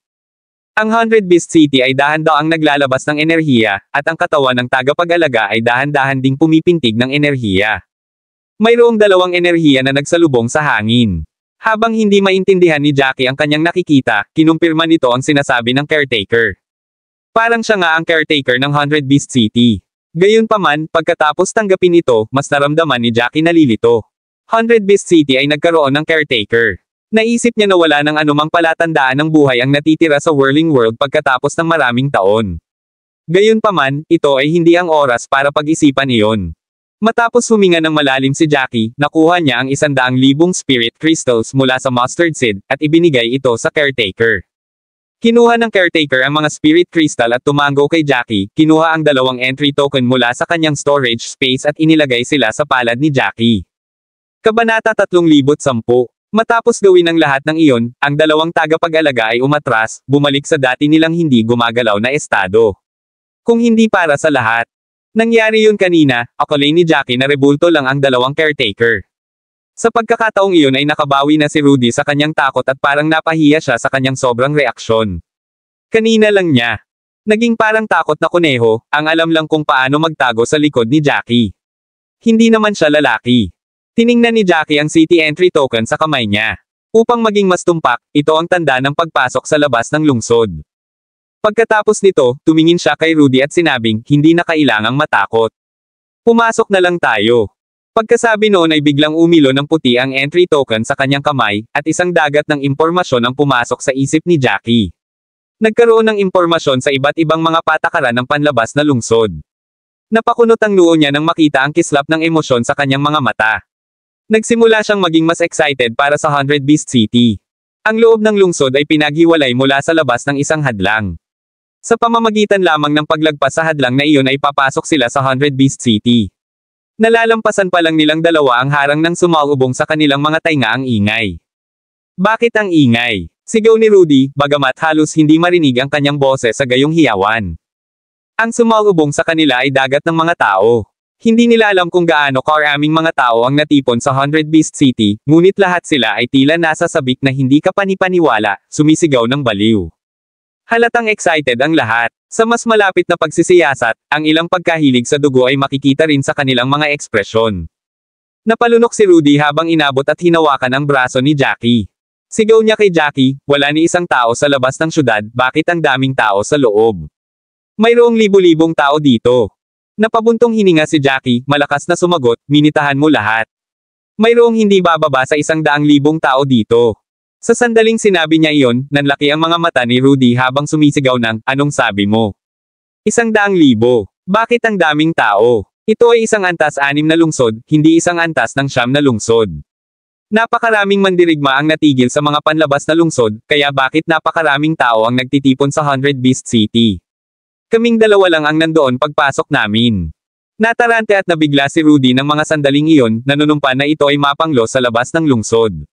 Ang 100 Beast City ay dahan-daang naglalabas ng enerhiya, at ang katawan ng tagapag-alaga ay dahan-dahan ding pumipintig ng enerhiya. Mayroong dalawang enerhiya na nagsalubong sa hangin. Habang hindi maintindihan ni Jackie ang kanyang nakikita, kinumpirma nito ang sinasabi ng caretaker. Parang siya nga ang caretaker ng 100 Beast City. Gayunpaman, pagkatapos tanggapin ito, mas naramdaman ni Jackie na lilito. 100 Beast City ay nagkaroon ng caretaker. Naisip niya na wala ng anumang palatandaan ng buhay ang natitira sa Whirling World pagkatapos ng maraming taon. Gayunpaman, ito ay hindi ang oras para pag-isipan iyon. Matapos huminga ng malalim si Jackie, nakuha niya ang 100,000 spirit crystals mula sa mustard seed, at ibinigay ito sa caretaker. Kinuha ng caretaker ang mga spirit crystal at tumango kay Jackie, kinuha ang dalawang entry token mula sa kanyang storage space at inilagay sila sa palad ni Jackie. Kabanata 310. Matapos gawin ang lahat ng iyon, ang dalawang tagapag-alaga ay umatras, bumalik sa dati nilang hindi gumagalaw na estado. Kung hindi para sa lahat. Nangyari yun kanina, akalain ni Jackie na rebulto lang ang dalawang caretaker. Sa pagkakataong iyon ay nakabawi na si Rudy sa kanyang takot at parang napahiya siya sa kanyang sobrang reaksyon. Kanina lang niya. Naging parang takot na kuneho, ang alam lang kung paano magtago sa likod ni Jackie. Hindi naman siya lalaki. Tiningnan ni Jackie ang city entry token sa kamay niya. Upang maging mas tumpak, ito ang tanda ng pagpasok sa labas ng lungsod. Pagkatapos nito, tumingin siya kay Rudy at sinabing, hindi na kailangang matakot. Pumasok na lang tayo. Pagkasabi noon ay biglang umilo ng puti ang entry token sa kanyang kamay, at isang dagat ng impormasyon ang pumasok sa isip ni Jackie. Nagkaroon ng impormasyon sa iba't ibang mga patakaran ng panlabas na lungsod. Napakunot ang noo niya nang makita ang kislap ng emosyon sa kanyang mga mata. Nagsimula siyang maging mas excited para sa 100 Beast City. Ang loob ng lungsod ay pinaghiwalay mula sa labas ng isang hadlang. Sa pamamagitan lamang ng paglagpas sa hadlang na iyon ay papasok sila sa 100 Beast City. Nalalampasan pa lang nilang dalawa ang harang ng sumalubong sa kanilang mga tainga ang ingay. Bakit ang ingay? Sigaw ni Rudy, bagamat halos hindi marinig ang kanyang boses sa gayong hiyawan. Ang sumalubong sa kanila ay dagat ng mga tao. Hindi nila alam kung gaano karaming mga tao ang natipon sa 100 Beast City, ngunit lahat sila ay tila nasa sabik na hindi kapani-paniwala, sumisigaw ng baliw. Halatang excited ang lahat. Sa mas malapit na pagsisiyasat, ang ilang pagkahilig sa dugo ay makikita rin sa kanilang mga ekspresyon. Napalunok si Rudy habang inabot at hinawakan ang braso ni Jackie. Sigaw niya kay Jackie, wala ni isang tao sa labas ng syudad, bakit ang daming tao sa loob? Mayroong libo-libong tao dito. Napabuntong hininga si Jackie, malakas na sumagot, minitahan mo lahat. Mayroong hindi bababa sa 100,000 tao dito. Sa sandaling sinabi niya iyon, nanlaki ang mga mata ni Rudy habang sumisigaw ng, anong sabi mo? 100,000. Bakit ang daming tao? Ito ay isang antas 6 na lungsod, hindi isang antas ng 9 na lungsod. Napakaraming mandirigma ang natigil sa mga panlabas na lungsod, kaya bakit napakaraming tao ang nagtitipon sa 100 Beast City? Kaming dalawa lang ang nandoon pagpasok namin. Natarante at nabigla si Rudy ng mga sandaling iyon, nanunumpa na ito ay mapanglo sa labas ng lungsod.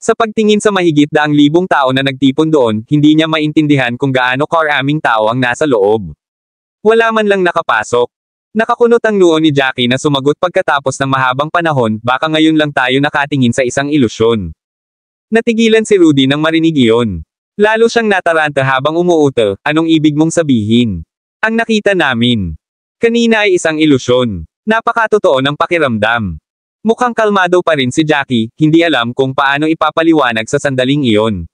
Sa pagtingin sa mahigit daang libong tao na nagtipon doon, hindi niya maintindihan kung gaano karaming tao ang nasa loob. Wala man lang nakapasok. Nakakunot ang noo ni Jackie na sumagot pagkatapos ng mahabang panahon, baka ngayon lang tayo nakatingin sa isang ilusyon. Natigilan si Rudy nang marinig iyon. Lalo siyang nataranta habang umuuto, anong ibig mong sabihin? Ang nakita namin kanina ay isang ilusyon. Napakatotoo ng pakiramdam. Mukhang kalmado pa rin si Jackie, hindi alam kung paano ipapaliwanag sa sandaling iyon.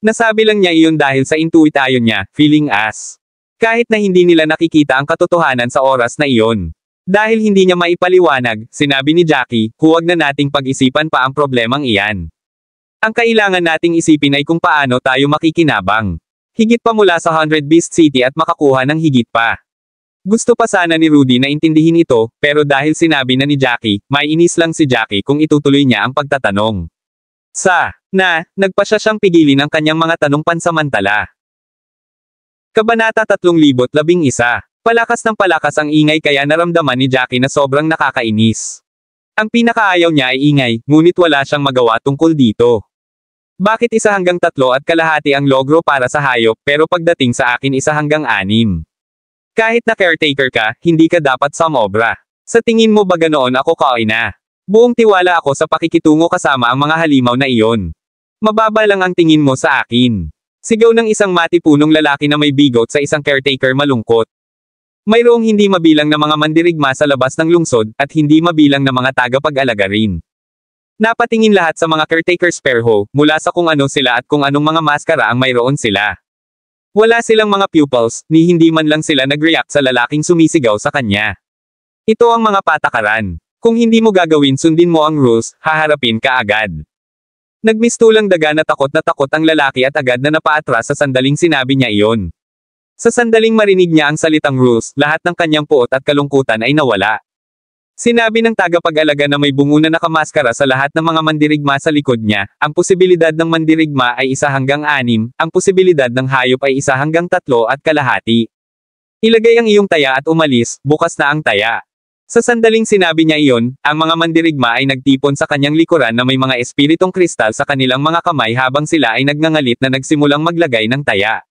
Nasabi lang niya iyon dahil sa intuition niya, feeling as. Kahit na hindi nila nakikita ang katotohanan sa oras na iyon. Dahil hindi niya maipaliwanag, sinabi ni Jackie, huwag na nating pag-isipan pa ang problemang iyan. Ang kailangan nating isipin ay kung paano tayo makikinabang. Higit pa mula sa 100 Beast City at makakuha ng higit pa. Gusto pa sana ni Rudy na intindihin ito, pero dahil sinabi na ni Jackie, may inis lang si Jackie kung itutuloy niya ang pagtatanong. Nagpa siya siyang pigilin ang kanyang mga tanong pansamantala. Kabanata 311. Palakas ng palakas ang ingay kaya naramdaman ni Jackie na sobrang nakakainis. Ang pinakaayaw niya ay ingay, ngunit wala siyang magawa tungkol dito. Bakit 1-3 at kalahati ang logro para sa hayop, pero pagdating sa akin 1-6? Kahit na caretaker ka, hindi ka dapat sumobra. Sa tingin mo ba ganoon ako kaina? Buong tiwala ako sa pakikitungo kasama ang mga halimaw na iyon. Mababa lang ang tingin mo sa akin. Sigaw ng isang matipunong lalaki na may bigot sa isang caretaker malungkot. Mayroong hindi mabilang na mga mandirigma sa labas ng lungsod, at hindi mabilang na mga tagapag-alaga rin. Napatingin lahat sa mga caretaker sparrow, mula sa kung ano sila at kung anong mga maskara ang mayroon sila. Wala silang mga pupils, ni hindi man lang sila nag-react sa lalaking sumisigaw sa kanya. Ito ang mga patakaran. Kung hindi mo gagawin sundin mo ang rules, haharapin ka agad. Nagmistulang daga na takot ang lalaki at agad na napaatras sa sandaling sinabi niya iyon. Sa sandaling marinig niya ang salitang rules, lahat ng kanyang puot at kalungkutan ay nawala. Sinabi ng tagapag-alaga na may bungo na nakamaskara sa lahat ng mga mandirigma sa likod niya, ang posibilidad ng mandirigma ay 1-6, ang posibilidad ng hayop ay 1-3.5. Ilagay ang iyong taya at umalis, bukas na ang taya. Sa sandaling sinabi niya iyon, ang mga mandirigma ay nagtipon sa kanyang likuran na may mga espiritong kristal sa kanilang mga kamay habang sila ay nagngangalit na nagsimulang maglagay ng taya.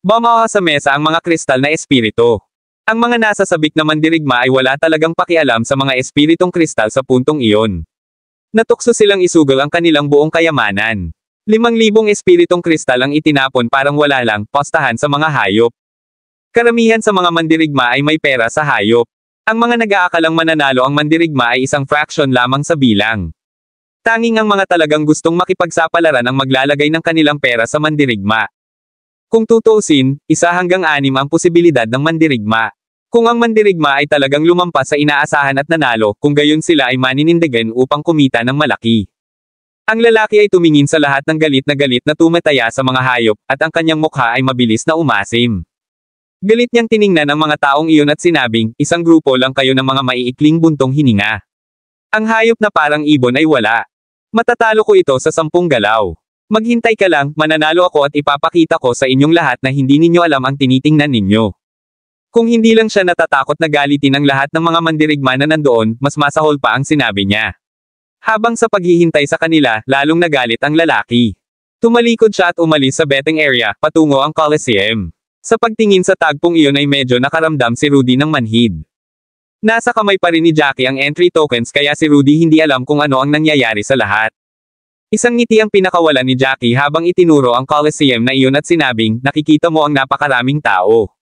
Bumaha sa mesa ang mga kristal na espiritu. Ang mga nasa sabik na mandirigma ay wala talagang pakialam sa mga espiritong kristal sa puntong iyon. Natukso silang isugal ang kanilang buong kayamanan. 5,000 espiritong kristal ang itinapon parang wala lang, postahan sa mga hayop. Karamihan sa mga mandirigma ay may pera sa hayop. Ang mga nag-aakalang mananalo ang mandirigma ay isang fraction lamang sa bilang. Tanging ang mga talagang gustong makipagsapalaran ang maglalagay ng kanilang pera sa mandirigma. Kung tutuusin, 1-6 ang posibilidad ng mandirigma. Kung ang mandirigma ay talagang lumampas sa inaasahan at nanalo, kung gayon sila ay maninindigan upang kumita ng malaki. Ang lalaki ay tumingin sa lahat ng galit na tumataya sa mga hayop, at ang kanyang mukha ay mabilis na umasim. Galit niyang tiningnan ang mga taong iyon at sinabing, isang grupo lang kayo ng mga maiikling buntong hininga. Ang hayop na parang ibon ay wala. Matatalo ko ito sa 10 galaw. Maghintay ka lang, mananalo ako at ipapakita ko sa inyong lahat na hindi ninyo alam ang tinitingnan ninyo. Kung hindi lang siya natatakot na galitin ang lahat ng mga mandirigma na nandoon, mas masahol pa ang sinabi niya. Habang sa paghihintay sa kanila, lalong nagalit ang lalaki. Tumalikod siya at umalis sa betting area, patungo ang Coliseum. Sa pagtingin sa tagpong iyon ay medyo nakaramdam si Rudy ng manhid. Nasa kamay pa rin ni Jackie ang entry tokens kaya si Rudy hindi alam kung ano ang nangyayari sa lahat. Isang ngiti ang pinakawalan ni Jackie habang itinuro ang Coliseum na iyon at sinabing, nakikita mo ang napakaraming tao.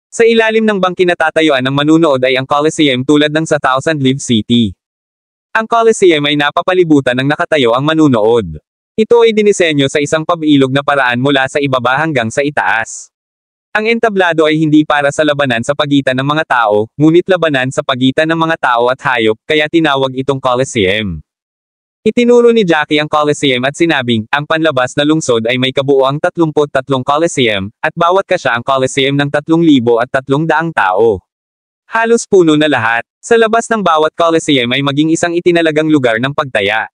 Sa ilalim ng bang kinatatayuan ng manunood ay ang Coliseum tulad ng sa Thousand Live City. Ang Coliseum ay napapalibutan ng nakatayo ang manunood. Ito ay dinisenyo sa isang pabilog na paraan mula sa ibaba hanggang sa itaas. Ang entablado ay hindi para sa labanan sa pagitan ng mga tao, ngunit labanan sa pagitan ng mga tao at hayop, kaya tinawag itong Coliseum. Itinuro ni Jackie ang Coliseum at sinabing, ang panlabas na lungsod ay may kabuuang 33 Coliseum, at bawat kasya ang Coliseum ng 3,300 tao. Halos puno na lahat. Sa labas ng bawat Coliseum ay maging isang itinalagang lugar ng pagtaya.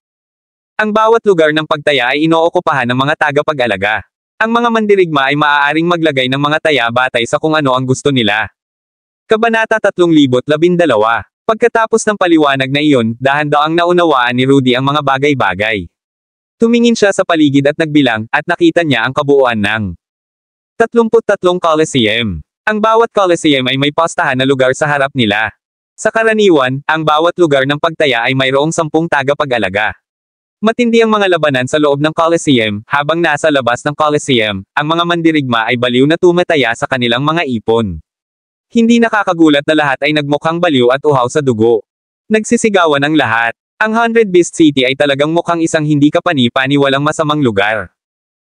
Ang bawat lugar ng pagtaya ay inookupahan ng mga tagapag-alaga. Ang mga mandirigma ay maaaring maglagay ng mga taya batay sa kung ano ang gusto nila. Kabanata 312. Pagkatapos ng paliwanag na iyon, dahan-daang naunawaan ni Rudy ang mga bagay-bagay. Tumingin siya sa paligid at nagbilang, at nakita niya ang kabuuan ng 33 Coliseum. Ang bawat Coliseum ay may postahan na lugar sa harap nila. Sa karaniwan, ang bawat lugar ng pagtaya ay mayroong 10 tagapag-alaga. Matindi ang mga labanan sa loob ng Coliseum, habang nasa labas ng Coliseum, ang mga mandirigma ay baliw na tumataya sa kanilang mga ipon. Hindi nakakagulat na lahat ay nagmukhang baliw at uhaw sa dugo. Nagsisigawan ang lahat. Ang 100 Beast City ay talagang mukhang isang hindi kapani-paniwalang masamang lugar.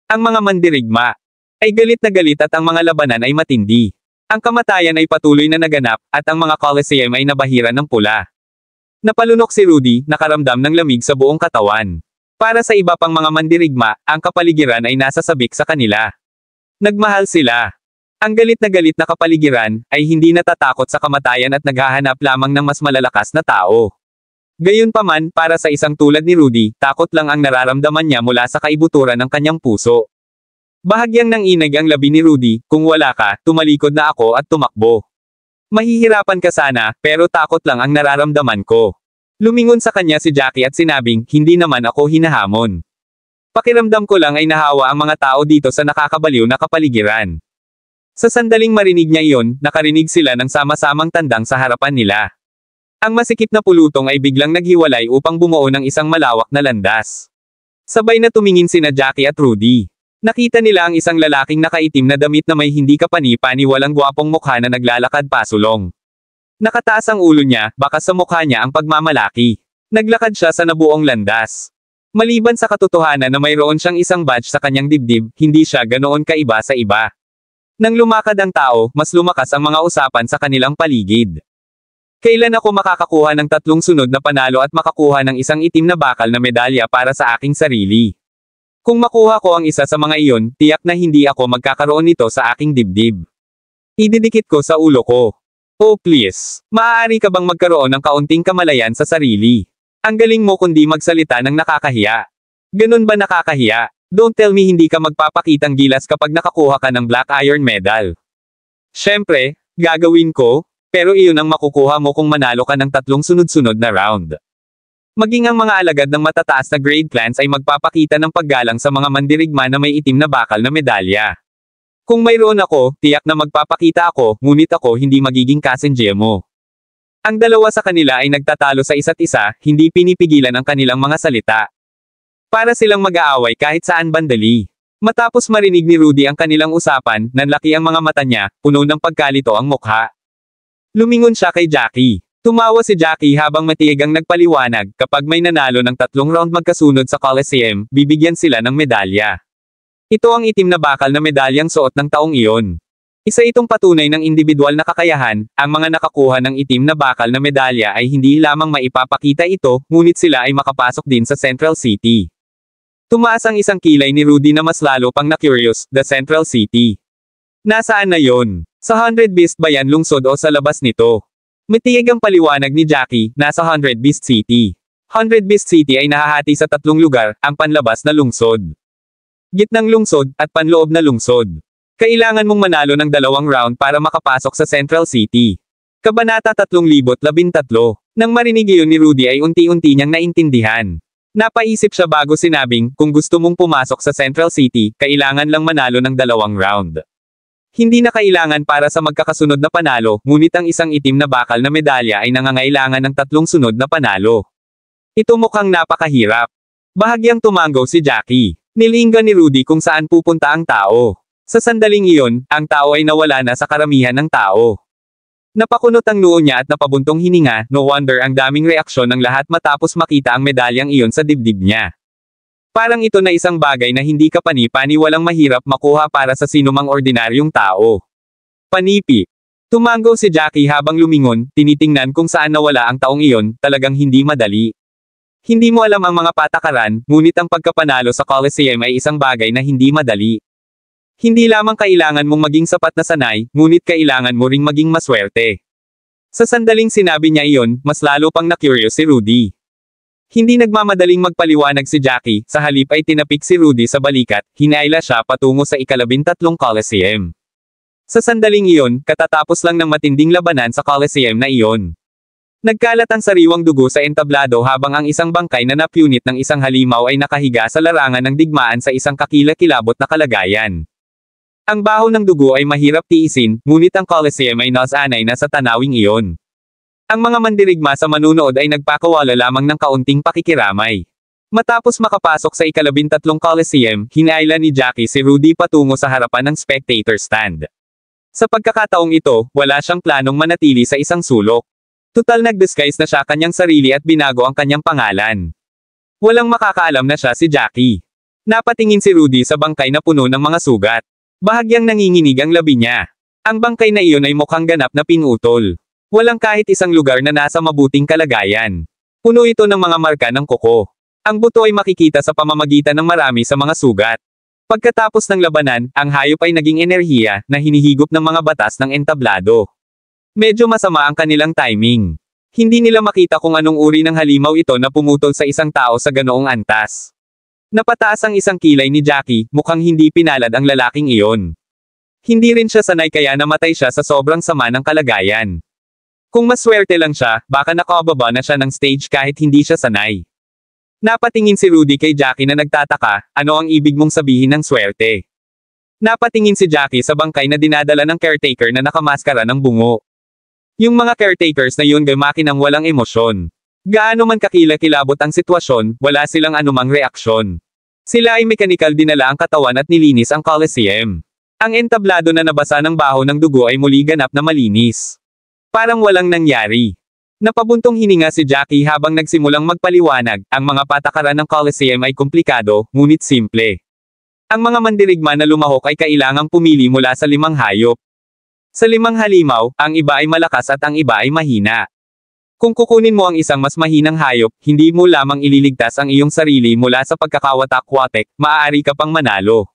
Ang mga mandirigma ay galit na galit at ang mga labanan ay matindi. Ang kamatayan ay patuloy na naganap, at ang mga Coliseum ay nabahiran ng pula. Napalunok si Rudy, nakaramdam ng lamig sa buong katawan. Para sa iba pang mga mandirigma, ang kapaligiran ay nasa sabik sa kanila. Nagmahal sila. Ang galit na kapaligiran, ay hindi natatakot sa kamatayan at naghahanap lamang ng mas malalakas na tao. Gayunpaman, para sa isang tulad ni Rudy, takot lang ang nararamdaman niya mula sa kaibuturan ng kanyang puso. Bahagyang nanginag ang labi ni Rudy, kung wala ka, tumalikod na ako at tumakbo. Mahihirapan ka sana, pero takot lang ang nararamdaman ko. Lumingon sa kanya si Jackie at sinabing, hindi naman ako hinahamon. Pakiramdam ko lang ay nahawa ang mga tao dito sa nakakabaliw na kapaligiran. Sa sandaling marinig niya iyon, nakarinig sila ng sama-samang tandang sa harapan nila. Ang masikip na pulutong ay biglang naghiwalay upang bumuo ng isang malawak na landas. Sabay na tumingin sina Jackie at Rudy. Nakita nila ang isang lalaking nakaitim na damit na may hindi kapani-paniwalang gwapong mukha na naglalakad pasulong. Nakataas ang ulo niya, baka sa mukha niya ang pagmamalaki. Naglakad siya sa nabuong landas. Maliban sa katotohanan na mayroon siyang isang badge sa kanyang dibdib, hindi siya ganoon kaiba sa iba. Nang lumakad ang tao, mas lumakas ang mga usapan sa kanilang paligid. Kailan ako makakakuha ng 3 sunod na panalo at makakuha ng isang itim na bakal na medalya para sa aking sarili? Kung makuha ko ang isa sa mga iyon, tiyak na hindi ako magkakaroon nito sa aking dibdib. Ididikit ko sa ulo ko. Oh please, maaari ka bang magkaroon ng kaunting kamalayan sa sarili? Ang galing mo kundi magsalita ng nakakahiya. Ganun ba nakakahiya? Don't tell me hindi ka magpapakitang gilas kapag nakakuha ka ng Black Iron Medal. Siyempre, gagawin ko, pero iyon ang makukuha mo kung manalo ka ng 3 sunod-sunod na round. Maging ang mga alagad ng matataas na grade clans ay magpapakita ng paggalang sa mga mandirigma na may itim na bakal na medalya. Kung mayroon ako, tiyak na magpapakita ako, ngunit ako hindi magiging kasenje mo. Ang dalawa sa kanila ay nagtatalo sa isa't isa, hindi pinipigilan ang kanilang mga salita. Para silang mag-aaway kahit saan bandali. Matapos marinig ni Rudy ang kanilang usapan, nanlaki ang mga mata niya, puno ng pagkalito ang mukha. Lumingon siya kay Jackie. Tumawa si Jackie habang matiigang nagpaliwanag, kapag may nanalo ng 3 round magkasunod sa Coliseum, bibigyan sila ng medalya. Ito ang itim na bakal na medalyang suot ng taong iyon. Isa itong patunay ng individual na kakayahan, ang mga nakakuha ng itim na bakal na medalya ay hindi lamang maipapakita ito, ngunit sila ay makapasok din sa Central City. Tumaas ang isang kilay ni Rudy na mas lalo pang na-curious, the Central City. Nasaan na yon? Sa 100 Beast ba yan lungsod o sa labas nito? Matiig ang paliwanag ni Jackie, nasa 100 Beast City. 100 Beast City ay nahahati sa 3 lugar, ang panlabas na lungsod, gitnang lungsod, at panloob na lungsod. Kailangan mong manalo ng 2 round para makapasok sa Central City. Kabanata 3013. Nang marinig iyon ni Rudy ay unti-unti niyang naintindihan. Napaisip siya bago sinabing, kung gusto mong pumasok sa Central City, kailangan lang manalo ng 2 round. Hindi na kailangan para sa magkakasunod na panalo, ngunit ang isang itim na bakal na medalya ay nangangailangan ng 3 sunod na panalo. Ito mukhang napakahirap. Bahagyang tumango si Jackie. Nilinggan ni Rudy kung saan pupunta ang tao. Sa sandaling iyon, ang tao ay nawala na sa karamihan ng tao. Napakunot ang noo niya at napabuntong hininga, no wonder ang daming reaksyon ng lahat matapos makita ang medalyang iyon sa dibdib niya. Parang ito na isang bagay na hindi kapani-paniwalang mahirap makuha para sa sinumang ordinaryong tao. Panipi. Tumango si Jackie habang lumingon, tinitingnan kung saan nawala ang taong iyon, talagang hindi madali. Hindi mo alam ang mga patakaran, ngunit ang pagkapanalo sa Coliseum ay isang bagay na hindi madali. Hindi lamang kailangan mong maging sapat na sanay, ngunit kailangan mo ring maging maswerte. Sa sandaling sinabi niya iyon, mas lalo pang na-curious si Rudy. Hindi nagmamadaling magpaliwanag si Jackie, sa halip ay tinapik si Rudy sa balikat, hinayla siya patungo sa ika-13 Coliseum. Sa sandaling iyon, katatapos lang ng matinding labanan sa Coliseum na iyon. Nagkalat ang sariwang dugo sa entablado habang ang isang bangkay na napunit ng isang halimaw ay nakahiga sa larangan ng digmaan sa isang kakilakilabot na kalagayan. Ang baho ng dugo ay mahirap tiisin, ngunit ang Colosseum ay nasanay na sa tanawing iyon. Ang mga mandirigma sa manunood ay nagpakawala lamang ng kaunting pakikiramay. Matapos makapasok sa ika-13 Colosseum, hinailan ni Jackie si Rudy patungo sa harapan ng spectator stand. Sa pagkakataong ito, wala siyang planong manatili sa isang sulok. Tutal nag-disguise na siya kanyang sarili at binago ang kanyang pangalan. Walang makakaalam na siya si Jackie. Napatingin si Rudy sa bangkay na puno ng mga sugat. Bahagyang nanginginig ang labi niya. Ang bangkay na iyon ay mukhang ganap na pinutol. Walang kahit isang lugar na nasa mabuting kalagayan. Puno ito ng mga marka ng kuko. Ang buto ay makikita sa pamamagitan ng marami sa mga sugat. Pagkatapos ng labanan, ang hayop ay naging enerhiya na hinihigop ng mga batas ng entablado. Medyo masama ang kanilang timing. Hindi nila makita kung anong uri ng halimaw ito na pumutol sa isang tao sa ganoong antas. Napataas ang isang kilay ni Jackie, mukhang hindi pinalad ang lalaking iyon. Hindi rin siya sanay kaya namatay siya sa sobrang sama ng kalagayan. Kung maswerte lang siya, baka nakababa na siya ng stage kahit hindi siya sanay. Napatingin si Rudy kay Jackie na nagtataka, ano ang ibig mong sabihin ng swerte? Napatingin si Jackie sa bangkay na dinadala ng caretaker na nakamaskara ng bungo. Yung mga caretakers na yun gamaki ng walang emosyon. Gaano man kakilakilabot ang sitwasyon, wala silang anumang reaksyon. Sila ay mekanikal dinala ang katawan at nilinis ang Colosseum. Ang entablado na nabasa ng baho ng dugo ay muli ganap na malinis. Parang walang nangyari. Napabuntong hininga si Jackie habang nagsimulang magpaliwanag, ang mga patakaran ng Colosseum ay komplikado, ngunit simple. Ang mga mandirigma na lumahok ay kailangang pumili mula sa 5 hayop. Sa 5 halimaw, ang iba ay malakas at ang iba ay mahina. Kung kukunin mo ang isang mas mahinang hayop, hindi mo lamang ililigtas ang iyong sarili mula sa pagkakawatak-watek, maaari ka pang manalo.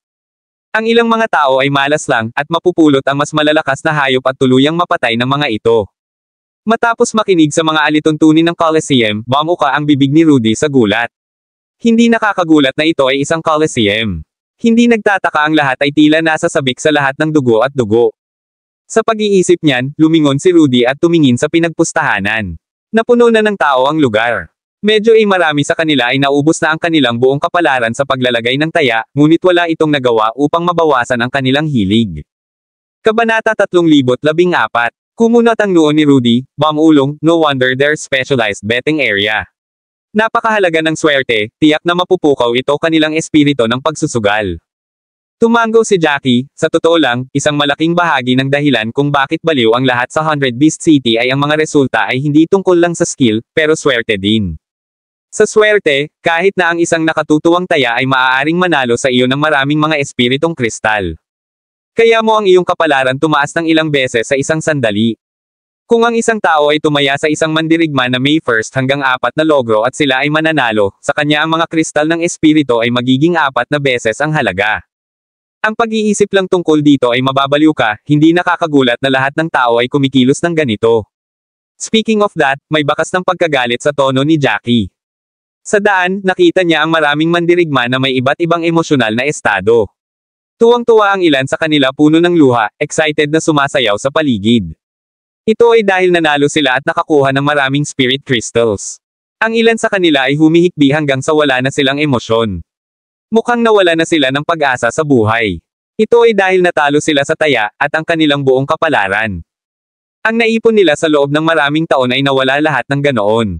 Ang ilang mga tao ay malas lang, at mapupulot ang mas malalakas na hayop at tuluyang mapatay ng mga ito. Matapos makinig sa mga alituntunin ng Colosseum, bumuka ang bibig ni Rudy sa gulat. Hindi nakakagulat na ito ay isang Colosseum. Hindi nagtataka ang lahat ay tila nasa sabik sa lahat ng dugo at dugo. Sa pag-iisip niyan, lumingon si Rudy at tumingin sa pinagpustahanan. Napuno na ng tao ang lugar. Medyo marami sa kanila ay naubos na ang kanilang buong kapalaran sa paglalagay ng taya, ngunit wala itong nagawa upang mabawasan ang kanilang hilig. Kabanata 3014. Kumunat ang noo ni Rudy, bumulong, no wonder their specialized betting area. Napakahalaga ng swerte, tiyak na mapupukaw ito kanilang espiritu ng pagsusugal. Tumango si Jackie, sa totoo lang, isang malaking bahagi ng dahilan kung bakit baliw ang lahat sa 100 Beast City ay ang mga resulta ay hindi tungkol lang sa skill, pero swerte din. Sa swerte, kahit na ang isang nakatutuwang taya ay maaaring manalo sa iyo ng maraming mga espiritong kristal. Kaya mo ang iyong kapalaran tumaas ng ilang beses sa isang sandali. Kung ang isang tao ay tumaya sa isang mandirigma na may 1 hanggang 4 na logro at sila ay mananalo, sa kanya ang mga kristal ng espiritu ay magiging 4 na beses ang halaga. Ang pag-iisip lang tungkol dito ay mababaliw ka, hindi nakakagulat na lahat ng tao ay kumikilos ng ganito. Speaking of that, may bakas ng pagkagalit sa tono ni Jackie. Sa daan, nakita niya ang maraming mandirigma na may iba't ibang emosyonal na estado. Tuwang-tuwa ang ilan sa kanila puno ng luha, excited na sumasayaw sa paligid. Ito ay dahil nanalo sila at nakakuha ng maraming spirit crystals. Ang ilan sa kanila ay humihikbi hanggang sa wala na silang emosyon. Mukhang nawala na sila ng pag-asa sa buhay. Ito ay dahil natalo sila sa taya, at ang kanilang buong kapalaran. Ang naipon nila sa loob ng maraming taon ay nawala lahat ng ganoon.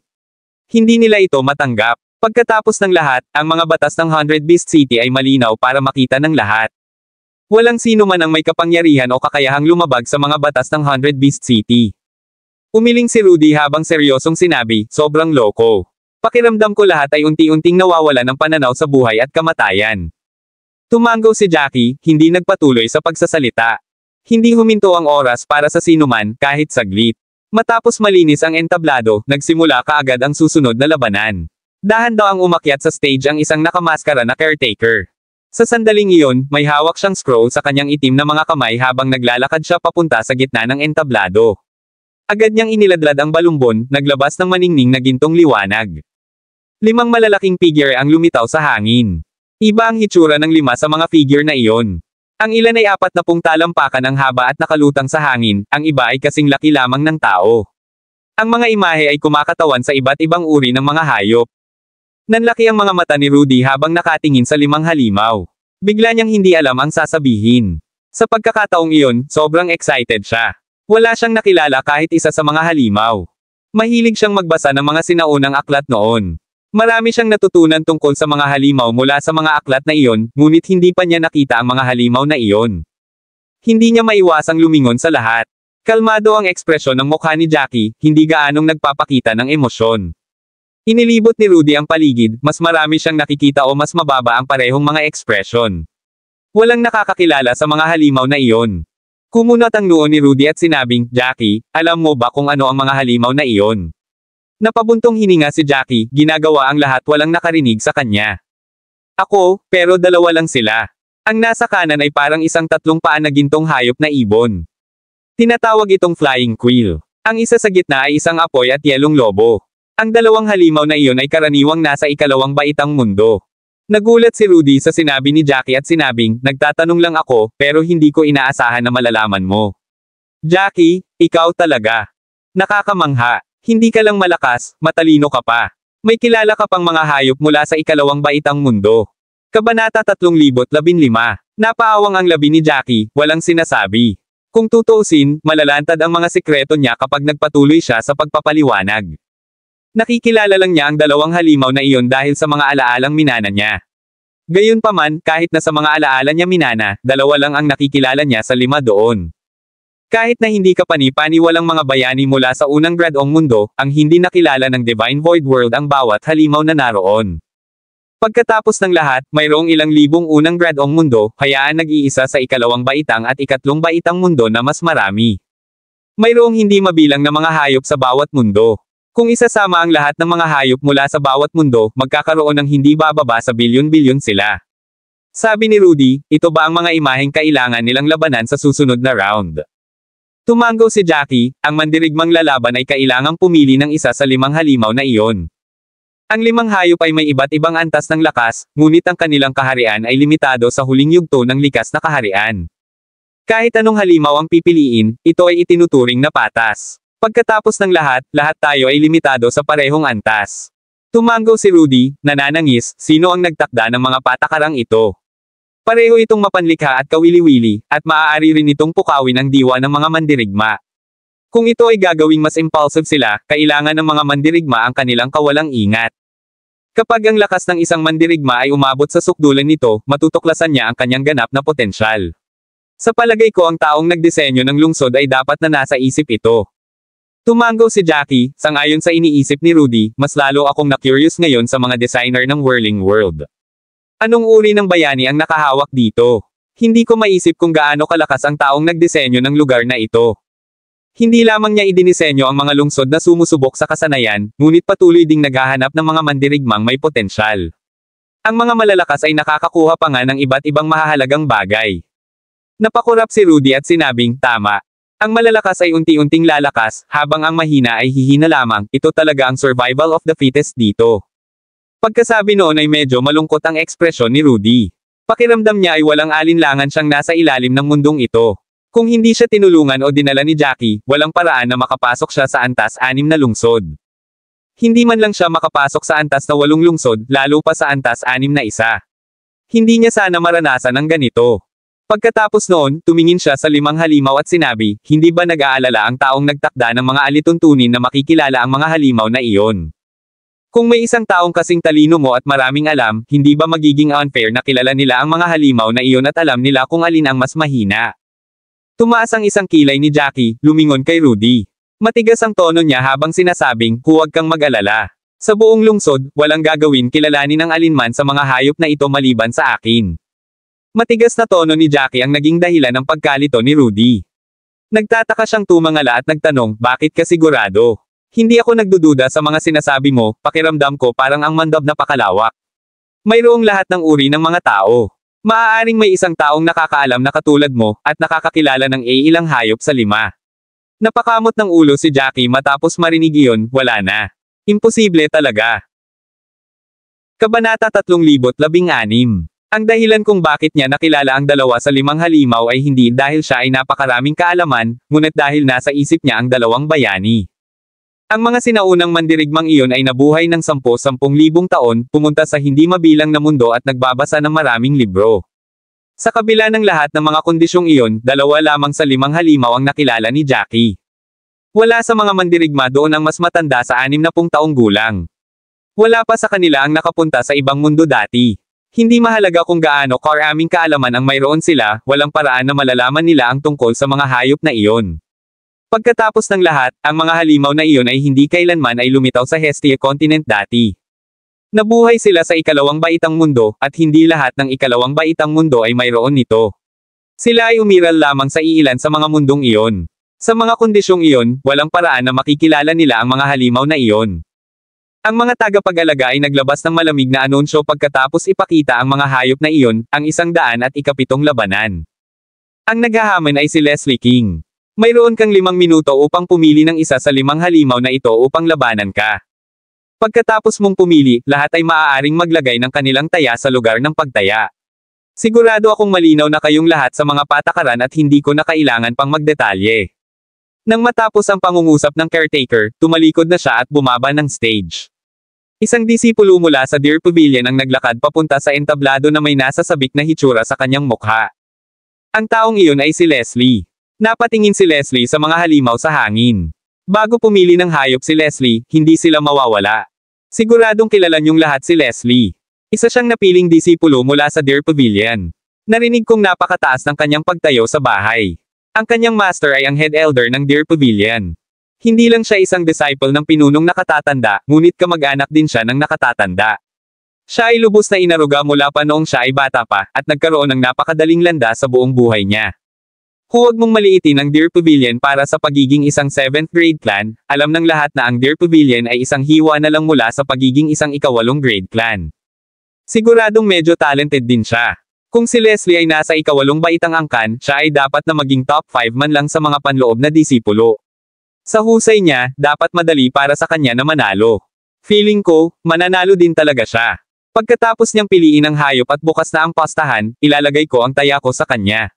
Hindi nila ito matanggap. Pagkatapos ng lahat, ang mga batas ng 100 Beast City ay malinaw para makita ng lahat. Walang sino man ang may kapangyarihan o kakayahang lumabag sa mga batas ng 100 Beast City. Umiling si Rudy habang seryosong sinabi, sobrang loko. Pakiramdam ko lahat ay unti-unting nawawala ng pananaw sa buhay at kamatayan. Tumango si Jackie, hindi nagpatuloy sa pagsasalita. Hindi huminto ang oras para sa sinuman, kahit saglit. Matapos malinis ang entablado, nagsimula kaagad ang susunod na labanan. Dahan-dahang umakyat sa stage ang isang nakamaskara na caretaker. Sa sandaling iyon, may hawak siyang scroll sa kanyang itim na mga kamay habang naglalakad siya papunta sa gitna ng entablado. Agad niyang iniladlad ang balumbon, naglabas ng maningning na gintong liwanag. 5 malalaking figure ang lumitaw sa hangin. Iba ang hitsura ng 5 sa mga figure na iyon. Ang ilan ay 40 talampakan ang haba at nakalutang sa hangin, ang iba ay kasing laki lamang ng tao. Ang mga imahe ay kumakatawan sa iba't ibang uri ng mga hayop. Nanlaki ang mga mata ni Rudy habang nakatingin sa 5 halimaw. Bigla niyang hindi alam ang sasabihin. Sa pagkakataong iyon, sobrang excited siya. Wala siyang nakilala kahit isa sa mga halimaw. Mahilig siyang magbasa ng mga sinaunang aklat noon. Marami siyang natutunan tungkol sa mga halimaw mula sa mga aklat na iyon, ngunit hindi pa niya nakita ang mga halimaw na iyon. Hindi niya maiwasang lumingon sa lahat. Kalmado ang ekspresyon ng mukha ni Jackie, hindi gaanong nagpapakita ng emosyon. Inilibot ni Rudy ang paligid, mas marami siyang nakikita o mas mababa ang parehong mga ekspresyon. Walang nakakakilala sa mga halimaw na iyon. Kumunot ang noo ni Rudy at sinabing, "Jackie, alam mo ba kung ano ang mga halimaw na iyon?" Napabuntong hininga si Jackie, ginagawa ang lahat walang nakarinig sa kanya. "Ako, pero dalawa lang sila. Ang nasa kanan ay parang isang 3 paa na gintong hayop na ibon. Tinatawag itong flying quail. Ang isa sa gitna ay isang apoy at yelong lobo. Ang 2 halimaw na iyon ay karaniwang nasa 2 baitang mundo." Nagulat si Rudy sa sinabi ni Jackie at sinabing, "Nagtatanong lang ako, pero hindi ko inaasahan na malalaman mo." "Jackie, ikaw talaga. Nakakamangha. Hindi ka lang malakas, matalino ka pa. May kilala ka pang mga hayop mula sa 2 baitang mundo." Kabanata 3015. Napaawang ang labi ni Jackie, walang sinasabi. Kung tutuusin, malalantad ang mga sikreto niya kapag nagpatuloy siya sa pagpapaliwanag. Nakikilala lang niya ang 2 halimaw na iyon dahil sa mga alaalang minana niya. Gayunpaman, kahit na sa mga alaala niya minana, 2 lang ang nakikilala niya sa 5 doon. Kahit na hindi kapani-paniwalang mga bayani mula sa unang gradong mundo, ang hindi nakilala ng Divine Void World ang bawat halimaw na naroon. Pagkatapos ng lahat, mayroong ilang libong unang gradong mundo, hayaan nag-iisa sa 2 baitang at 3 baitang mundo na mas marami. Mayroong hindi mabilang na mga hayop sa bawat mundo. Kung isasama ang lahat ng mga hayop mula sa bawat mundo, magkakaroon ng hindi bababa sa bilyon-bilyon sila. Sabi ni Rudy, "Ito ba ang mga imaheng kailangan nilang labanan sa susunod na round?" Tumango si Jackie, ang mandirigmang lalaban ay kailangang pumili ng isa sa 5 halimaw na iyon. Ang 5 hayop ay may iba't ibang antas ng lakas, ngunit ang kanilang kaharian ay limitado sa huling yugto ng likas na kaharian. Kahit anong halimaw ang pipiliin, ito ay itinuturing na patas. Pagkatapos ng lahat, lahat tayo ay limitado sa parehong antas. Tumango si Rudy, nananangis, sino ang nagtakda ng mga patakarang ito? Pareho itong mapanlikha at kawili-wili, at maaari rin itong pukawin ang diwa ng mga mandirigma. Kung ito ay gagawing mas impulsive sila, kailangan ng mga mandirigma ang kanilang kawalang ingat. Kapag ang lakas ng isang mandirigma ay umabot sa sukdulan nito, matutuklasan niya ang kanyang ganap na potensyal. Sa palagay ko ang taong nagdisenyo ng lungsod ay dapat na nasa isip ito. Tumango si Jackie, sangayon sa iniisip ni Rudy, mas lalo akong na-curious ngayon sa mga designer ng Whirling World. Anong uri ng bayani ang nakahawak dito? Hindi ko maisip kung gaano kalakas ang taong nagdisenyo ng lugar na ito. Hindi lamang niya idinisenyo ang mga lungsod na sumusubok sa kasanayan, ngunit patuloy ding naghahanap ng mga mandirigmang may potensyal. Ang mga malalakas ay nakakakuha pa nga ng iba't ibang mahahalagang bagay. Napakurap si Rudy at sinabing, "Tama. Ang malalakas ay unti-unting lalakas, habang ang mahina ay hihina lamang, ito talaga ang survival of the fittest dito." Pagkasabi noon ay medyo malungkot ang ekspresyon ni Rudy. Pakiramdam niya ay walang alinlangan siyang nasa ilalim ng mundong ito. Kung hindi siya tinulungan o dinala ni Jackie, walang paraan na makapasok siya sa antas 6 na lungsod. Hindi man lang siya makapasok sa antas na 8 lungsod, lalo pa sa antas 6 na isa. Hindi niya sana maranasan ang ganito. Pagkatapos noon, tumingin siya sa 5 halimaw at sinabi, "Hindi ba nag-aalala ang taong nagtakda ng mga alituntunin na makikilala ang mga halimaw na iyon? Kung may isang taong kasing talino mo at maraming alam, hindi ba magiging unfair na kilala nila ang mga halimaw na iyon at alam nila kung alin ang mas mahina?" Tumaas ang isang kilay ni Jackie, lumingon kay Rudy. Matigas ang tono niya habang sinasabing, "Huwag kang mag-alala. Sa buong lungsod, walang gagawin kilalanin ang alinman sa mga hayop na ito maliban sa akin." Matigas na tono ni Jackie ang naging dahilan ng pagkalito ni Rudy. Nagtataka siyang tumangala at nagtanong, "Bakit ka sigurado?" "Hindi ako nagdududa sa mga sinasabi mo, pakiramdam ko parang ang mandab napakalawak. Mayroong lahat ng uri ng mga tao. Maaaring may isang taong nakakaalam na katulad mo, at nakakakilala ng ilang hayop sa 5. Napakamot ng ulo si Jackie matapos marinig iyon, wala na. Imposible talaga. Kabanata 3016. Ang dahilan kung bakit niya nakilala ang 2 sa 5 halimaw ay hindi dahil siya ay napakaraming kaalaman, ngunit dahil nasa isip niya ang 2 bayani. Ang mga sinaunang mandirigmang iyon ay nabuhay ng 10,000 taon, pumunta sa hindi mabilang na mundo at nagbabasa ng maraming libro. Sa kabila ng lahat ng mga kondisyong iyon, 2 lamang sa 5 halimaw ang nakilala ni Jackie. Wala sa mga mandirigma doon ang mas matanda sa 60 taong gulang. Wala pa sa kanila ang nakapunta sa ibang mundo dati. Hindi mahalaga kung gaano karaming kaalaman ang mayroon sila, walang paraan na malalaman nila ang tungkol sa mga hayop na iyon. Pagkatapos ng lahat, ang mga halimaw na iyon ay hindi kailanman ay lumitaw sa Hestia continent dati. Nabuhay sila sa ikalawang baitang mundo, at hindi lahat ng ikalawang baitang mundo ay mayroon nito. Sila ay umiral lamang sa iilan sa mga mundong iyon. Sa mga kondisyong iyon, walang paraan na makikilala nila ang mga halimaw na iyon. Ang mga tagapag-alaga ay naglabas ng malamig na anunsyo pagkatapos ipakita ang mga hayop na iyon, ang 107 labanan. Ang naghahamon ay si Leslie King. Mayroon kang 5 minuto upang pumili ng isa sa 5 halimaw na ito upang labanan ka. Pagkatapos mong pumili, lahat ay maaaring maglagay ng kanilang taya sa lugar ng pagtaya. Sigurado akong malinaw na kayong lahat sa mga patakaran at hindi ko na kailangan pang magdetalye. Nang matapos ang pangungusap ng caretaker, tumalikod na siya at bumaba ng stage. Isang disipulo mula sa Deer Pavilion ang naglakad papunta sa entablado na may nasa sabik na hitsura sa kanyang mukha. Ang taong iyon ay si Leslie. Napatingin si Leslie sa mga halimaw sa hangin. Bago pumili ng hayop si Leslie, hindi sila mawawala. Siguradong kilala niyong lahat si Leslie. Isa siyang napiling disipulo mula sa Deer Pavilion. Narinig kong napakataas ng kanyang pagtayo sa bahay. Ang kanyang master ay ang head elder ng Deer Pavilion. Hindi lang siya isang disciple ng pinunong nakatatanda, ngunit kamag-anak din siya ng nakatatanda. Siya ay lubos na inaruga mula pa noong siya ay bata pa, at nagkaroon ng napakadaling landas sa buong buhay niya. Huwag mong maliitin ang Deer Pavilion para sa pagiging isang 7th grade clan, alam ng lahat na ang Deer Pavilion ay isang hiwa na lang mula sa pagiging isang ika-8 grade clan. Siguradong medyo talented din siya. Kung si Leslie ay nasa ika-8 baitang angkan, siya ay dapat na maging top 5 man lang sa mga panloob na disipulo. Sa husay niya, dapat madali para sa kanya na manalo. Feeling ko, mananalo din talaga siya. Pagkatapos niyang piliin ang hayop at bukas na ang pastahan, ilalagay ko ang taya ko sa kanya.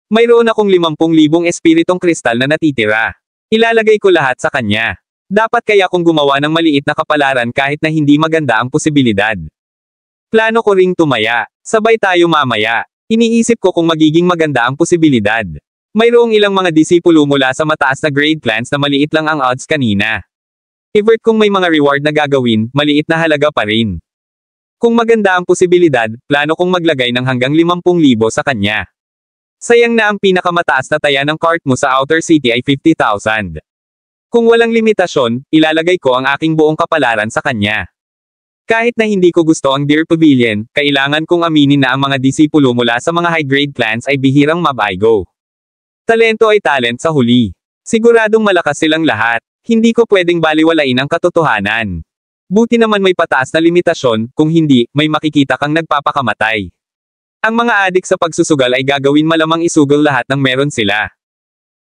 Mayroon akong 50,000 espiritong kristal na natitira. Ilalagay ko lahat sa kanya. Dapat kaya kong gumawa ng maliit na kapalaran kahit na hindi maganda ang posibilidad. Plano ko ring tumaya. Sabay tayo mamaya. Iniisip ko kung magiging maganda ang posibilidad. Mayroong ilang mga disipulo mula sa mataas na grade clans na maliit lang ang odds kanina. Evert kung may mga reward na gagawin, maliit na halaga pa rin. Kung maganda ang posibilidad, plano kong maglagay ng hanggang 50,000 sa kanya. Sayang na ang pinakamataas na taya ng cart mo sa Outer City ay 50,000. Kung walang limitasyon, ilalagay ko ang aking buong kapalaran sa kanya. Kahit na hindi ko gusto ang Deer Pavilion, kailangan kong aminin na ang mga disipulo mula sa mga high-grade clans ay bihirang mabaigo. Talento ay talent sa huli. Siguradong malakas silang lahat. Hindi ko pwedeng baliwalain ang katotohanan. Buti naman may pataas na limitasyon, kung hindi, may makikita kang nagpapakamatay. Ang mga adik sa pagsusugal ay gagawin malamang isugal lahat ng meron sila.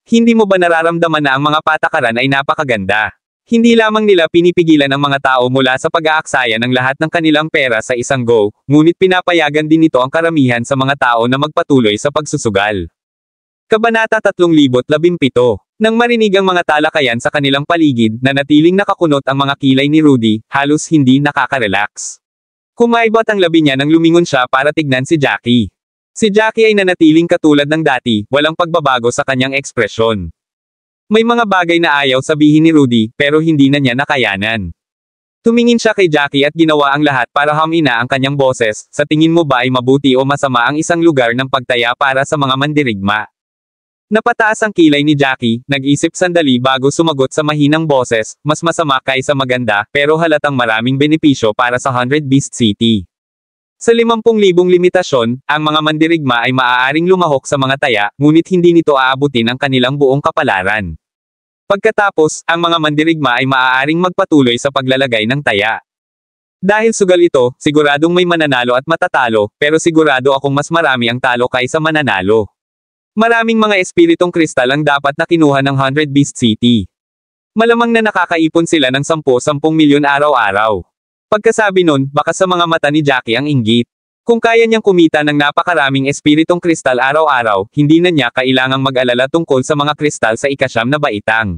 Hindi mo ba nararamdaman na ang mga patakaran ay napakaganda? Hindi lamang nila pinipigilan ang mga tao mula sa pag-aaksaya ng lahat ng kanilang pera sa isang go, ngunit pinapayagan din nito ang karamihan sa mga tao na magpatuloy sa pagsusugal. Kabanata 317. Nang marinig ang mga talakayan sa kanilang paligid, nanatiling nakakunot ang mga kilay ni Rudy, halos hindi nakaka-relax. Kumaibot ang labi niya nang lumingon siya para tignan si Jackie. Si Jackie ay nanatiling katulad ng dati, walang pagbabago sa kanyang ekspresyon. May mga bagay na ayaw sabihin ni Rudy, pero hindi na niya nakayanan. Tumingin siya kay Jackie at ginawa ang lahat para hamina ang kanyang boses. Sa tingin mo ba ay mabuti o masama ang isang lugar ng pagtaya para sa mga mandirigma? Napataas ang kilay ni Jackie, nag-isip sandali bago sumagot sa mahinang boses, mas masama kaysa maganda, pero halatang maraming benepisyo para sa 100 Beast City. Sa 50,000 limitasyon, ang mga mandirigma ay maaaring lumahok sa mga taya, ngunit hindi nito aabutin ang kanilang buong kapalaran. Pagkatapos, ang mga mandirigma ay maaaring magpatuloy sa paglalagay ng taya. Dahil sugal ito, siguradong may mananalo at matatalo, pero sigurado akong mas marami ang talo kaysa mananalo. Maraming mga espiritong kristal ang dapat na kinuha ng 100 Beast City. Malamang na nakakaipon sila ng 10 milyon araw-araw. Pagkasabi nun, baka sa mga mata ni Jackie ang inggit. Kung kaya niyang kumita ng napakaraming espiritong kristal araw-araw, hindi na niya kailangang mag-alala tungkol sa mga kristal sa ika-9 na baitang.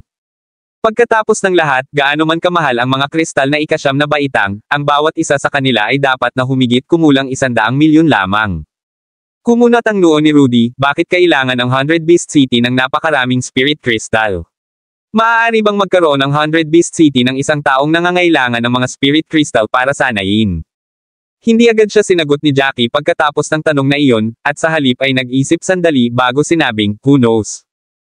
Pagkatapos ng lahat, gaano man kamahal ang mga kristal na ikasyam na baitang, ang bawat isa sa kanila ay dapat na humigit kumulang 100 milyon lamang. Kumunat ang noo ni Rudy, bakit kailangan ng 100 Beast City ng napakaraming spirit crystal? Maaari bang magkaroon ng 100 Beast City ng isang taong nangangailangan ng mga spirit crystal para sanayin? Hindi agad siya sinagot ni Jackie pagkatapos ng tanong na iyon, at sa halip ay nag-isip sandali bago sinabing, who knows?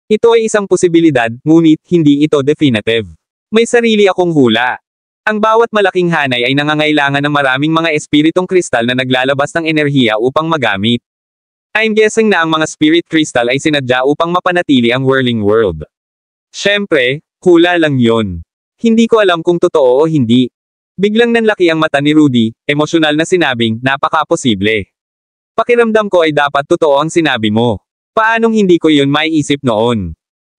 Ito ay isang posibilidad, ngunit hindi ito definitive. May sarili akong hula. Ang bawat malaking hanay ay nangangailangan ng maraming mga espiritong kristal na naglalabas ng enerhiya upang magamit. I'm guessing na ang mga spirit crystal ay sinadya upang mapanatili ang whirling world. Siyempre, hula lang yon. Hindi ko alam kung totoo o hindi. Biglang nanlaki ang mata ni Rudy, emosyonal na sinabing, napaka-posible. Pakiramdam ko ay dapat totoo ang sinabi mo. Paanong hindi ko yun maiisip noon?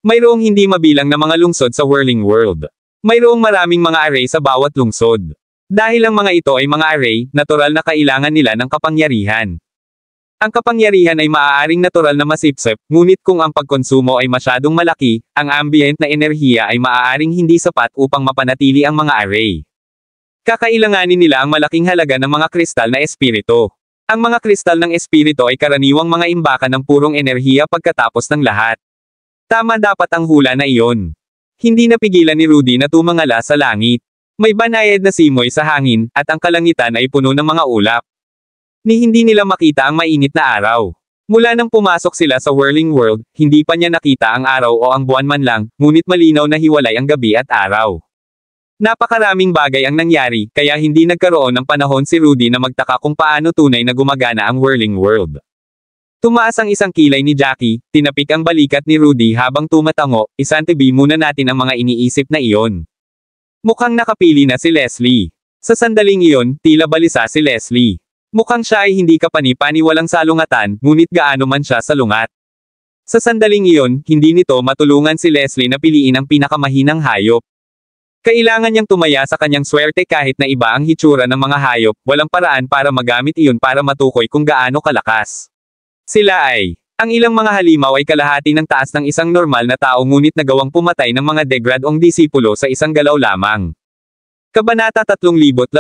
Mayroong hindi mabilang na mga lungsod sa whirling world. Mayroong maraming mga array sa bawat lungsod. Dahil ang mga ito ay mga array, natural na kailangan nila ng kapangyarihan. Ang kapangyarihan ay maaaring natural na masipsip, ngunit kung ang pagkonsumo ay masyadong malaki, ang ambient na enerhiya ay maaaring hindi sapat upang mapanatili ang mga array. Kakailanganin nila ang malaking halaga ng mga kristal na espirito. Ang mga kristal ng espirito ay karaniwang mga imbakan ng purong enerhiya pagkatapos ng lahat. Tama dapat ang hula na iyon. Hindi napigilan ni Rudy na tumangala sa langit. May banayad na simoy sa hangin, at ang kalangitan ay puno ng mga ulap. Ni hindi nila makita ang mainit na araw. Mula nang pumasok sila sa whirling world, hindi pa niya nakita ang araw o ang buwan man lang, ngunit malinaw na hiwalay ang gabi at araw. Napakaraming bagay ang nangyari, kaya hindi nagkaroon ng panahon si Rudy na magtaka kung paano tunay na gumagana ang whirling world. Tumaas ang isang kilay ni Jackie, tinapik ang balikat ni Rudy habang tumatango, isantabi muna natin ang mga iniisip na iyon. Mukhang nakapili na si Leslie. Sa sandaling iyon, tila balisa si Leslie. Mukhang siya ay hindi kapani-paniwalang salungatan, ngunit gaano man siya salungat. Sa sandaling iyon, hindi nito matulungan si Leslie na piliin ang pinakamahinang hayop. Kailangan niyang tumaya sa kanyang swerte kahit na iba ang hitsura ng mga hayop, walang paraan para magamit iyon para matukoy kung gaano kalakas. Sila ay, ang ilang mga halimaw ay kalahati ng taas ng isang normal na tao ngunit nagawang pumatay ng mga degradong disipulo sa isang galaw lamang. Kabanata 3018.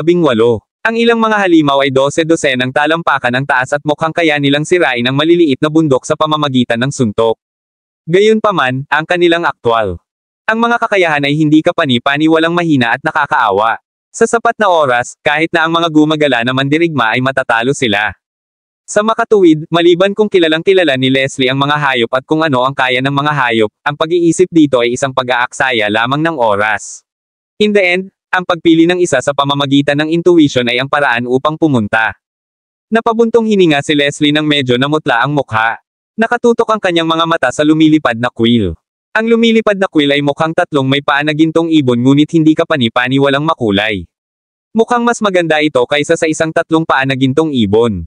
Ang ilang mga halimaw ay 12 ng talampakan ang taas at mukhang kaya nilang sirain ang maliliit na bundok sa pamamagitan ng suntok. Gayunpaman, ang kanilang aktwal. Ang mga kakayahan ay hindi kapani-paniwalang mahina at nakakaawa. Sa sapat na oras, kahit na ang mga gumagala na mandirigma ay matatalo sila. Sa makatuwid, maliban kung kilalang-kilala ni Leslie ang mga hayop at kung ano ang kaya ng mga hayop, ang pag-iisip dito ay isang pag-aaksaya lamang ng oras. In the end, ang pagpili ng isa sa pamamagitan ng intuition ay ang paraan upang pumunta. Napabuntong hininga si Leslie nang medyo namutla ang mukha. Nakatutok ang kanyang mga mata sa lumilipad na quill. Ang lumilipad na quill ay mukhang tatlong may paa na gintong ibon ngunit hindi kapani-paniwalang makulay. Mukhang mas maganda ito kaysa sa isang tatlong paa na gintong ibon.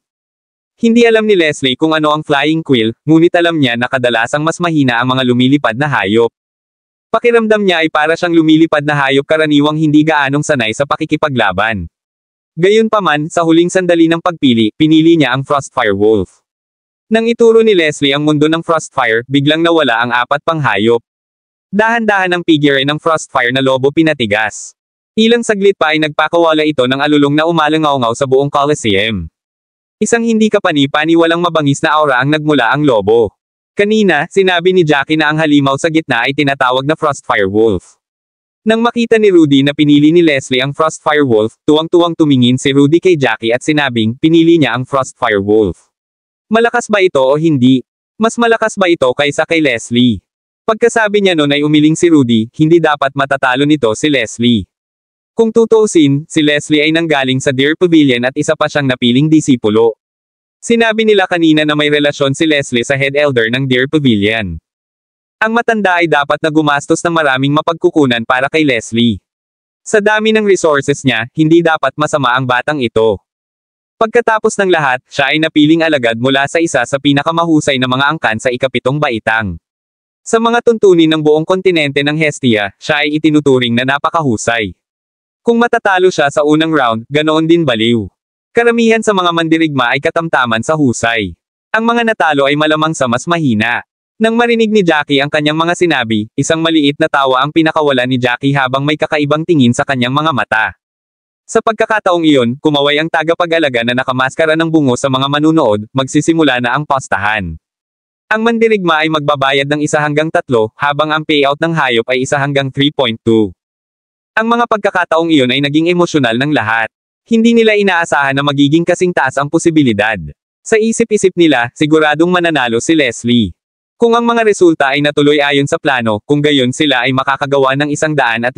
Hindi alam ni Leslie kung ano ang flying quill, ngunit alam niya na kadalasang mas mahina ang mga lumilipad na hayop. Pakiramdam niya ay para siyang lumilipad na hayop karaniwang hindi gaanong sanay sa pakikipaglaban. Gayunpaman, sa huling sandali ng pagpili, pinili niya ang Frostfire Wolf. Nang ituro ni Leslie ang mundo ng Frostfire, biglang nawala ang apat pang hayop. Dahan-dahan ang figure ng Frostfire na lobo pinatigas. Ilang saglit pa ay nagpakawala ito ng alulong na umalangaw-ngaw sa buong Coliseum. Isang hindi kapani-paniwalang mabangis na aura ang nagmula ang lobo. Kanina, sinabi ni Jackie na ang halimaw sa gitna ay tinatawag na Frostfire Wolf. Nang makita ni Rudy na pinili ni Leslie ang Frostfire Wolf, tuwang-tuwang tumingin si Rudy kay Jackie at sinabing, pinili niya ang Frostfire Wolf. Malakas ba ito o hindi? Mas malakas ba ito kaysa kay Leslie? Pagkasabi niya noon ay umiling si Rudy, hindi dapat matatalo nito si Leslie. Kung tutuusin, si Leslie ay nanggaling sa Deer Pavilion at isa pa siyang napiling disipulo. Sinabi nila kanina na may relasyon si Leslie sa head elder ng Deer Pavilion. Ang matanda ay dapat na gumastos ng maraming mapagkukunan para kay Leslie. Sa dami ng resources niya, hindi dapat masama ang batang ito. Pagkatapos ng lahat, siya ay napiling alagad mula sa isa sa pinakamahusay na mga angkan sa ikapitong baitang. Sa mga tuntunin ng buong kontinente ng Hestia, siya ay itinuturing na napakahusay. Kung matatalo siya sa unang round, ganoon din baliw. Karamihan sa mga mandirigma ay katamtaman sa husay. Ang mga natalo ay malamang sa mas mahina. Nang marinig ni Jackie ang kanyang mga sinabi, isang maliit na tawa ang pinakawalan ni Jackie habang may kakaibang tingin sa kanyang mga mata. Sa pagkakataong iyon, kumaway ang tagapag-alaga na nakamaskara ng bungo sa mga manunood, magsisimula na ang postahan. Ang mandirigma ay magbabayad ng 1 hanggang 3, habang ang payout ng hayop ay 1 hanggang 3.2. Ang mga pagkakataong iyon ay naging emosyonal ng lahat. Hindi nila inaasahan na magiging kasing taas ang posibilidad. Sa isip-isip nila, siguradong mananalo si Leslie. Kung ang mga resulta ay natuloy ayon sa plano, kung gayon sila ay makakagawa ng 150,000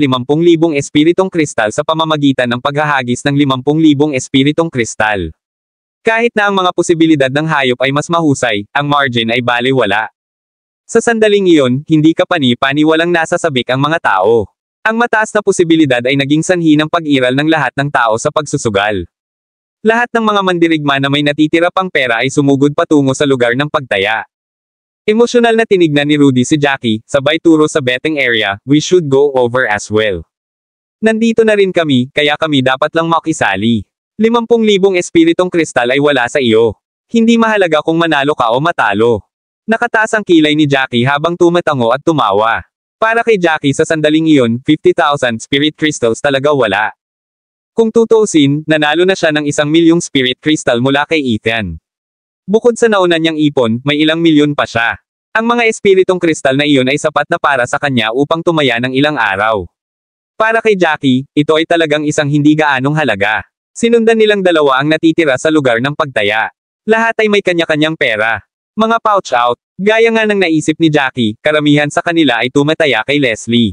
espiritong kristal sa pamamagitan ng paghahagis ng 50,000 espiritong kristal. Kahit na ang mga posibilidad ng hayop ay mas mahusay, ang margin ay balewala. Sa sandaling iyon, hindi kapani-paniwalang nasasabik ang mga tao. Ang mataas na posibilidad ay naging sanhi ng pag-iral ng lahat ng tao sa pagsusugal. Lahat ng mga mandirigma na may natitira pang pera ay sumugod patungo sa lugar ng pagtaya. Emosyonal na tinignan ni Rudy si Jackie, sabay turo sa betting area, we should go over as well. Nandito na rin kami, kaya kami dapat lang makisali. 50,000 espiritong kristal ay wala sa iyo. Hindi mahalaga kung manalo ka o matalo. Nakataas ang kilay ni Jackie habang tumatango at tumawa. Para kay Jackie sa sandaling iyon, 50,000 spirit crystals talaga wala. Kung tutuusin, nanalo na siya ng 1,000,000 spirit crystal mula kay Ethan. Bukod sa nauna niyang ipon, may ilang milyon pa siya. Ang mga espiritong kristal na iyon ay sapat na para sa kanya upang tumaya ng ilang araw. Para kay Jackie, ito ay talagang isang hindi gaanong halaga. Sinundan nilang dalawa ang natitira sa lugar ng pagtaya. Lahat ay may kanya-kanyang pera. Mga pouch out, gaya nga ng naisip ni Jackie, karamihan sa kanila ay tumataya kay Leslie.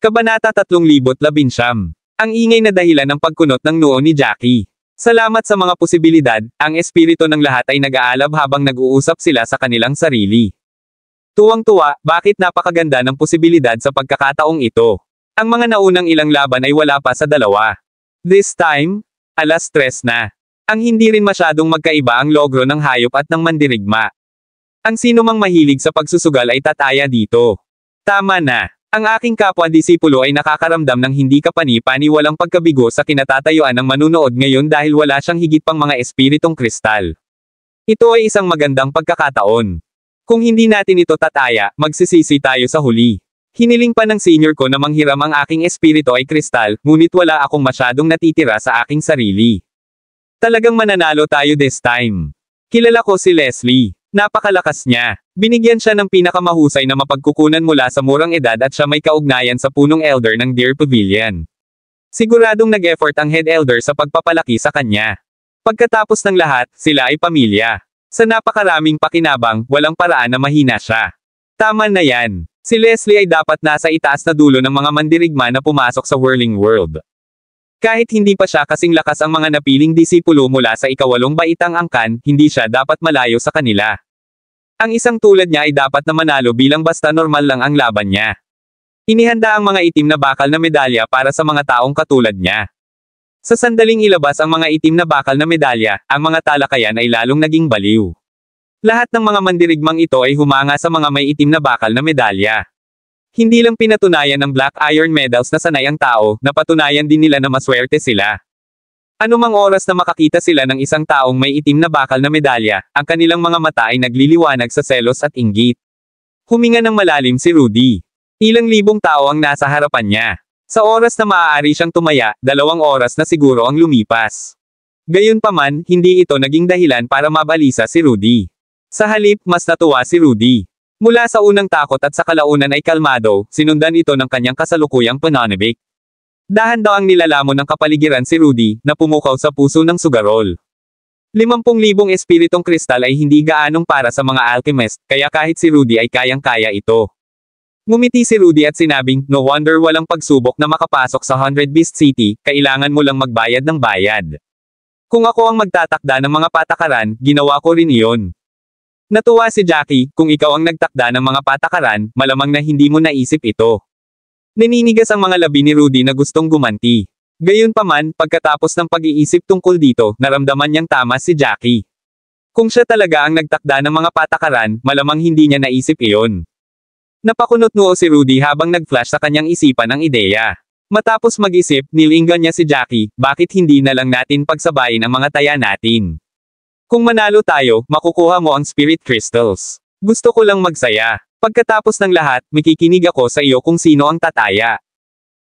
Kabanata 319. Ang ingay na dahilan ng pagkunot ng noo ni Jackie. Salamat sa mga posibilidad, ang espiritu ng lahat ay nag-aalab habang nag-uusap sila sa kanilang sarili. Tuwang-tuwa, bakit napakaganda ng posibilidad sa pagkakataong ito. Ang mga naunang ilang laban ay wala pa sa dalawa. This time, 3:00 na. Ang hindi rin masyadong magkaiba ang logro ng hayop at ng mandirigma. Ang sino mang mahilig sa pagsusugal ay tataya dito. Tama na. Ang aking kapwa-disipulo ay nakakaramdam ng hindi kapani-paniwalang pagkabigo sa kinatatayuan ng manunood ngayon dahil wala siyang higit pang mga espiritong kristal. Ito ay isang magandang pagkakataon. Kung hindi natin ito tataya, magsisisi tayo sa huli. Hiniling pa ng senior ko na manghiram ang aking espiritu ay kristal, ngunit wala akong masyadong natitira sa aking sarili. Talagang mananalo tayo this time. Kilala ko si Leslie. Napakalakas niya. Binigyan siya ng pinakamahusay na mapagkukunan mula sa murang edad at siya may kaugnayan sa punong elder ng Deer Pavilion. Siguradong nag-effort ang head elder sa pagpapalaki sa kanya. Pagkatapos ng lahat, sila ay pamilya. Sa napakaraming pakinabang, walang paraan na mahina siya. Tama na yan. Si Leslie ay dapat nasa itaas na dulo ng mga mandirigma na pumasok sa whirling world. Kahit hindi pa siya kasing lakas ang mga napiling disipulo mula sa ika-8 baitang angkan, hindi siya dapat malayo sa kanila. Ang isang tulad niya ay dapat na manalo bilang basta normal lang ang laban niya. Inihanda ang mga itim na bakal na medalya para sa mga taong katulad niya. Sa sandaling ilabas ang mga itim na bakal na medalya, ang mga talakayan ay lalong naging baliw. Lahat ng mga mandirigmang ito ay humanga sa mga may itim na bakal na medalya. Hindi lang pinatunayan ng Black Iron Medals na sanay ang tao, napatunayan din nila na maswerte sila. Anumang oras na makakita sila ng isang taong may itim na bakal na medalya, ang kanilang mga mata ay nagliliwanag sa selos at inggit. Huminga ng malalim si Rudy. Ilang libong tao ang nasa harapan niya. Sa oras na maaari siyang tumaya, 2 oras na siguro ang lumipas. Gayunpaman, hindi ito naging dahilan para mabalisa si Rudy. Sa halip, mas natuwa si Rudy. Mula sa unang takot at sa kalaunan ay kalmado, sinundan ito ng kanyang kasalukuyang pananabik. Dahan-dahang nilalamon ng kapaligiran si Rudy, na pumukaw sa puso ng sugarol. 50,000 espiritong kristal ay hindi gaanong para sa mga alchemist, kaya kahit si Rudy ay kayang-kaya ito. Ngumiti si Rudy at sinabing, no wonder walang pagsubok na makapasok sa 100 Beast City, kailangan mo lang magbayad ng bayad. Kung ako ang magtatakda ng mga patakaran, ginawa ko rin iyon. Natuwa si Jackie, kung ikaw ang nagtakda ng mga patakaran, malamang na hindi mo naisip ito. Naninigas ang mga labi ni Rudy na gustong gumanti. Gayunpaman, pagkatapos ng pag-iisip tungkol dito, naramdaman niyang tama si Jackie. Kung siya talaga ang nagtakda ng mga patakaran, malamang hindi niya naisip iyon. Napakunot noo si Rudy habang nag-flash sa kanyang isipan ang ideya. Matapos mag-isip, nilinggan niya si Jackie, bakit hindi na lang natin pagsabayin ang mga taya natin? Kung manalo tayo, makukuha mo ang spirit crystals. Gusto ko lang magsaya. Pagkatapos ng lahat, makikinig ako sa iyo kung sino ang tataya.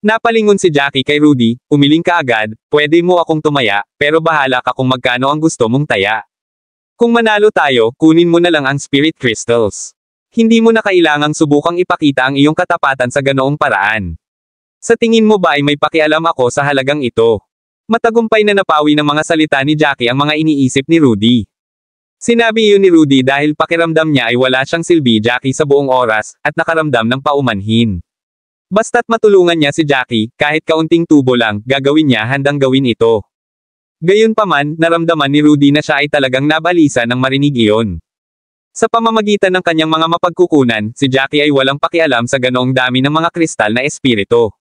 Napalingon si Jackie kay Rudy, umiling ka agad, pwede mo akong tumaya, pero bahala ka kung magkano ang gusto mong taya. Kung manalo tayo, kunin mo na lang ang spirit crystals. Hindi mo na kailangang subukang ipakita ang iyong katapatan sa ganoong paraan. Sa tingin mo ba ay may pakialam ako sa halagang ito? Matagumpay na napawi ng mga salita ni Jackie ang mga iniisip ni Rudy. Sinabi iyon ni Rudy dahil pakiramdam niya ay wala siyang silbi Jackie sa buong oras, at nakaramdam ng paumanhin. Basta't matulungan niya si Jackie, kahit kaunting tubo lang, gagawin niya handang gawin ito. Gayunpaman, naramdaman ni Rudy na siya ay talagang nabalisa nang marinig iyon. Sa pamamagitan ng kanyang mga mapagkukunan, si Jackie ay walang pakialam sa ganoong dami ng mga kristal na espiritu.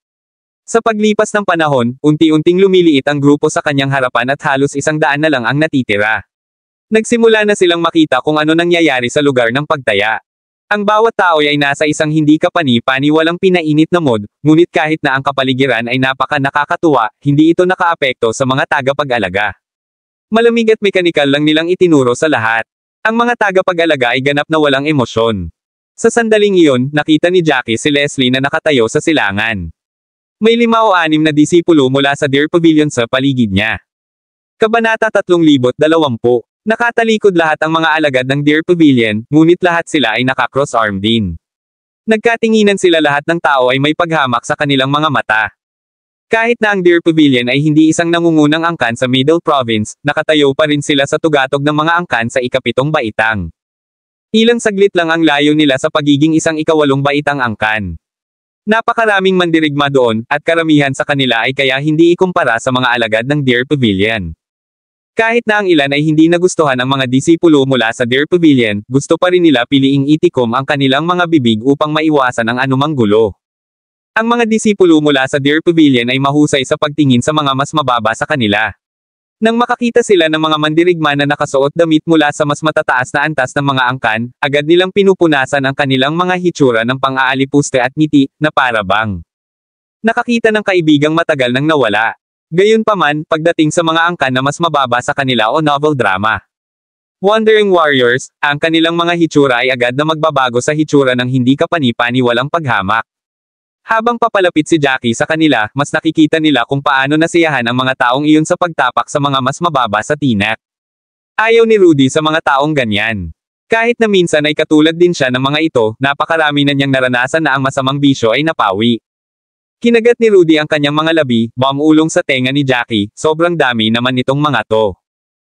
Sa paglipas ng panahon, unti-unting lumiliit ang grupo sa kanyang harapan at halos 100 na lang ang natitira. Nagsimula na silang makita kung ano nangyayari sa lugar ng pagtaya. Ang bawat tao ay nasa isang hindi kapani-pani walang pinainit na mod, ngunit kahit na ang kapaligiran ay napaka nakakatuwa, hindi ito nakaapekto sa mga tagapag-alaga. Malamig at mekanikal lang nilang itinuro sa lahat. Ang mga tagapag-alaga ay ganap na walang emosyon. Sa sandaling iyon, nakita ni Jackie si Leslie na nakatayo sa silangan. May 5 o 6 na disipulo mula sa Deer Pavilion sa paligid niya. Kabanata 320. Nakatalikod lahat ang mga alagad ng Deer Pavilion, ngunit lahat sila ay naka-cross-arm din. Nagkatinginan sila lahat ng tao ay may paghamak sa kanilang mga mata. Kahit na ang Deer Pavilion ay hindi isang nangungunang angkan sa Middle Province, nakatayo pa rin sila sa tugatog ng mga angkan sa ika-7 baitang. Ilang saglit lang ang layo nila sa pagiging isang ika-8 baitang angkan. Napakaraming mandirigma doon, at karamihan sa kanila ay kaya hindi ikumpara sa mga alagad ng Deer Pavilion. Kahit na ang ilan ay hindi nagustuhan ang mga disipulo mula sa Deer Pavilion, gusto pa rin nila piliing itikom ang kanilang mga bibig upang maiwasan ang anumang gulo. Ang mga disipulo mula sa Deer Pavilion ay mahusay sa pagtingin sa mga mas mababa sa kanila. Nang makakita sila ng mga mandirigma na nakasuot damit mula sa mas matataas na antas ng mga angkan, agad nilang pinupunasan ang kanilang mga hitsura ng pang-aalipuste at ngiti, na para bang nakakita ng kaibigang matagal nang nawala. Gayunpaman, pagdating sa mga angkan na mas mababa sa kanila o novel drama Wandering Warriors, ang kanilang mga hitsura ay agad na magbabago sa hitsura ng hindi kapani-pani walang paghamak. Habang papalapit si Jackie sa kanila, mas nakikita nila kung paano nasiyahan ang mga taong iyon sa pagtapak sa mga mas mababa sa tinak. Ayaw ni Rudy sa mga taong ganyan. Kahit na minsan ay katulad din siya ng mga ito, napakarami na niyang naranasan na ang masamang bisyo ay napawi. Kinagat ni Rudy ang kanyang mga labi, umulong sa tenga ni Jackie, sobrang dami naman nitong mga to.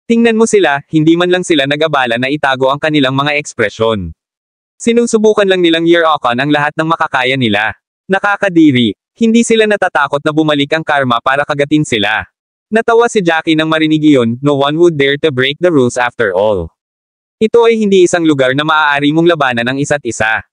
Tingnan mo sila, hindi man lang sila nag-abala na itago ang kanilang mga ekspresyon. Sinusubukan lang nilang year-okan ang lahat ng makakaya nila. Nakakadiri. Hindi sila natatakot na bumalik ang karma para kagatin sila. Natawa si Jackie nang marinig iyon, no one would dare to break the rules after all. Ito ay hindi isang lugar na maaari mong labanan ang isa't isa.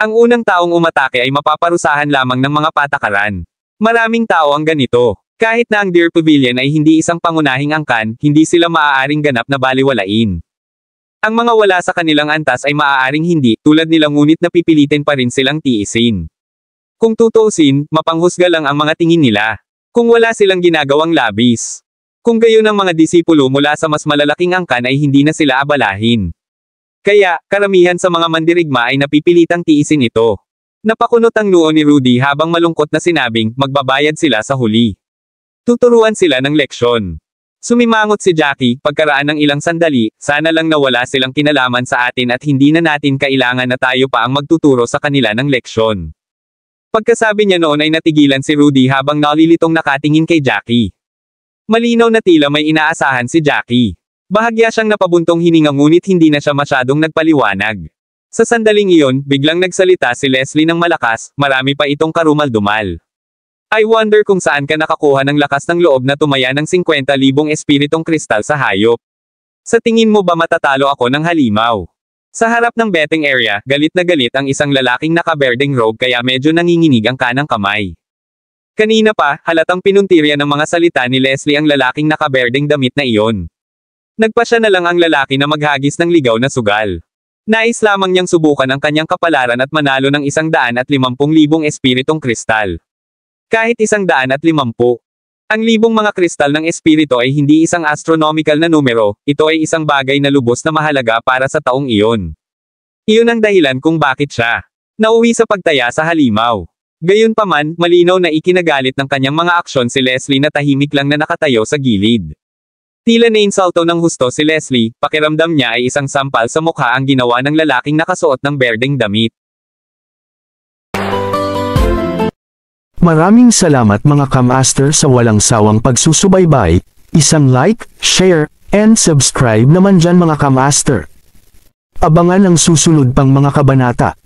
Ang unang taong umatake ay mapaparusahan lamang ng mga patakaran. Maraming tao ang ganito. Kahit na ang Deer Pavilion ay hindi isang pangunahing angkan, hindi sila maaaring ganap na baliwalain. Ang mga wala sa kanilang antas ay maaaring hindi, tulad nila ngunit napipilitin pa rin silang tiisin. Kung tutuusin, mapanghusga lang ang mga tingin nila. Kung wala silang ginagawang labis. Kung gayon ang mga disipulo mula sa mas malalaking angkan ay hindi na sila abalahin. Kaya, karamihan sa mga mandirigma ay napipilitang tiisin ito. Napakunot ang noo ni Rudy habang malungkot na sinabing, magbabayad sila sa huli. Tuturuan sila ng leksyon. Sumimangot si Jackie, pagkaraan ng ilang sandali, sana lang nawala silang kinalaman sa atin at hindi na natin kailangan na tayo pa ang magtuturo sa kanila ng leksyon. Pagkasabi niya noon ay natigilan si Rudy habang nalilitong nakatingin kay Jackie. Malinaw na tila may inaasahan si Jackie. Bahagya siyang napabuntong hininga ngunit hindi na siya masyadong nagpaliwanag. Sa sandaling iyon, biglang nagsalita si Leslie ng malakas, marami pa itong karumal-dumal. I wonder kung saan ka nakakuha ng lakas ng loob na tumaya ng 50,000 espiritong kristal sa hayop. Sa tingin mo ba matatalo ako ng halimaw? Sa harap ng betting area, galit na galit ang isang lalaking naka-berdeng robe kaya medyo nanginginig ang kanang kamay. Kanina pa, halatang pinuntirya ng mga salita ni Leslie ang lalaking naka-berdeng damit na iyon. Nagpasya na lang ang lalaki na maghagis ng ligaw na sugal. Nais lamang niyang subukan ang kanyang kapalaran at manalo ng 150,000 espiritong kristal. Kahit 150. Ang libong mga kristal ng espiritu ay hindi isang astronomical na numero, ito ay isang bagay na lubos na mahalaga para sa taong iyon. Iyon ang dahilan kung bakit siya nauwi sa pagtaya sa halimaw. Gayunpaman, malinaw na ikinagalit ng kanyang mga aksyon si Leslie na tahimik lang na nakatayo sa gilid. Tila nainsulto ng husto si Leslie, pakiramdam niya ay isang sampal sa mukha ang ginawa ng lalaking nakasuot ng berdeng damit. Maraming salamat mga kamaster sa walang sawang pagsusubaybay, isang like, share, and subscribe naman dyan mga kamaster. Abangan ang susunod pang mga kabanata.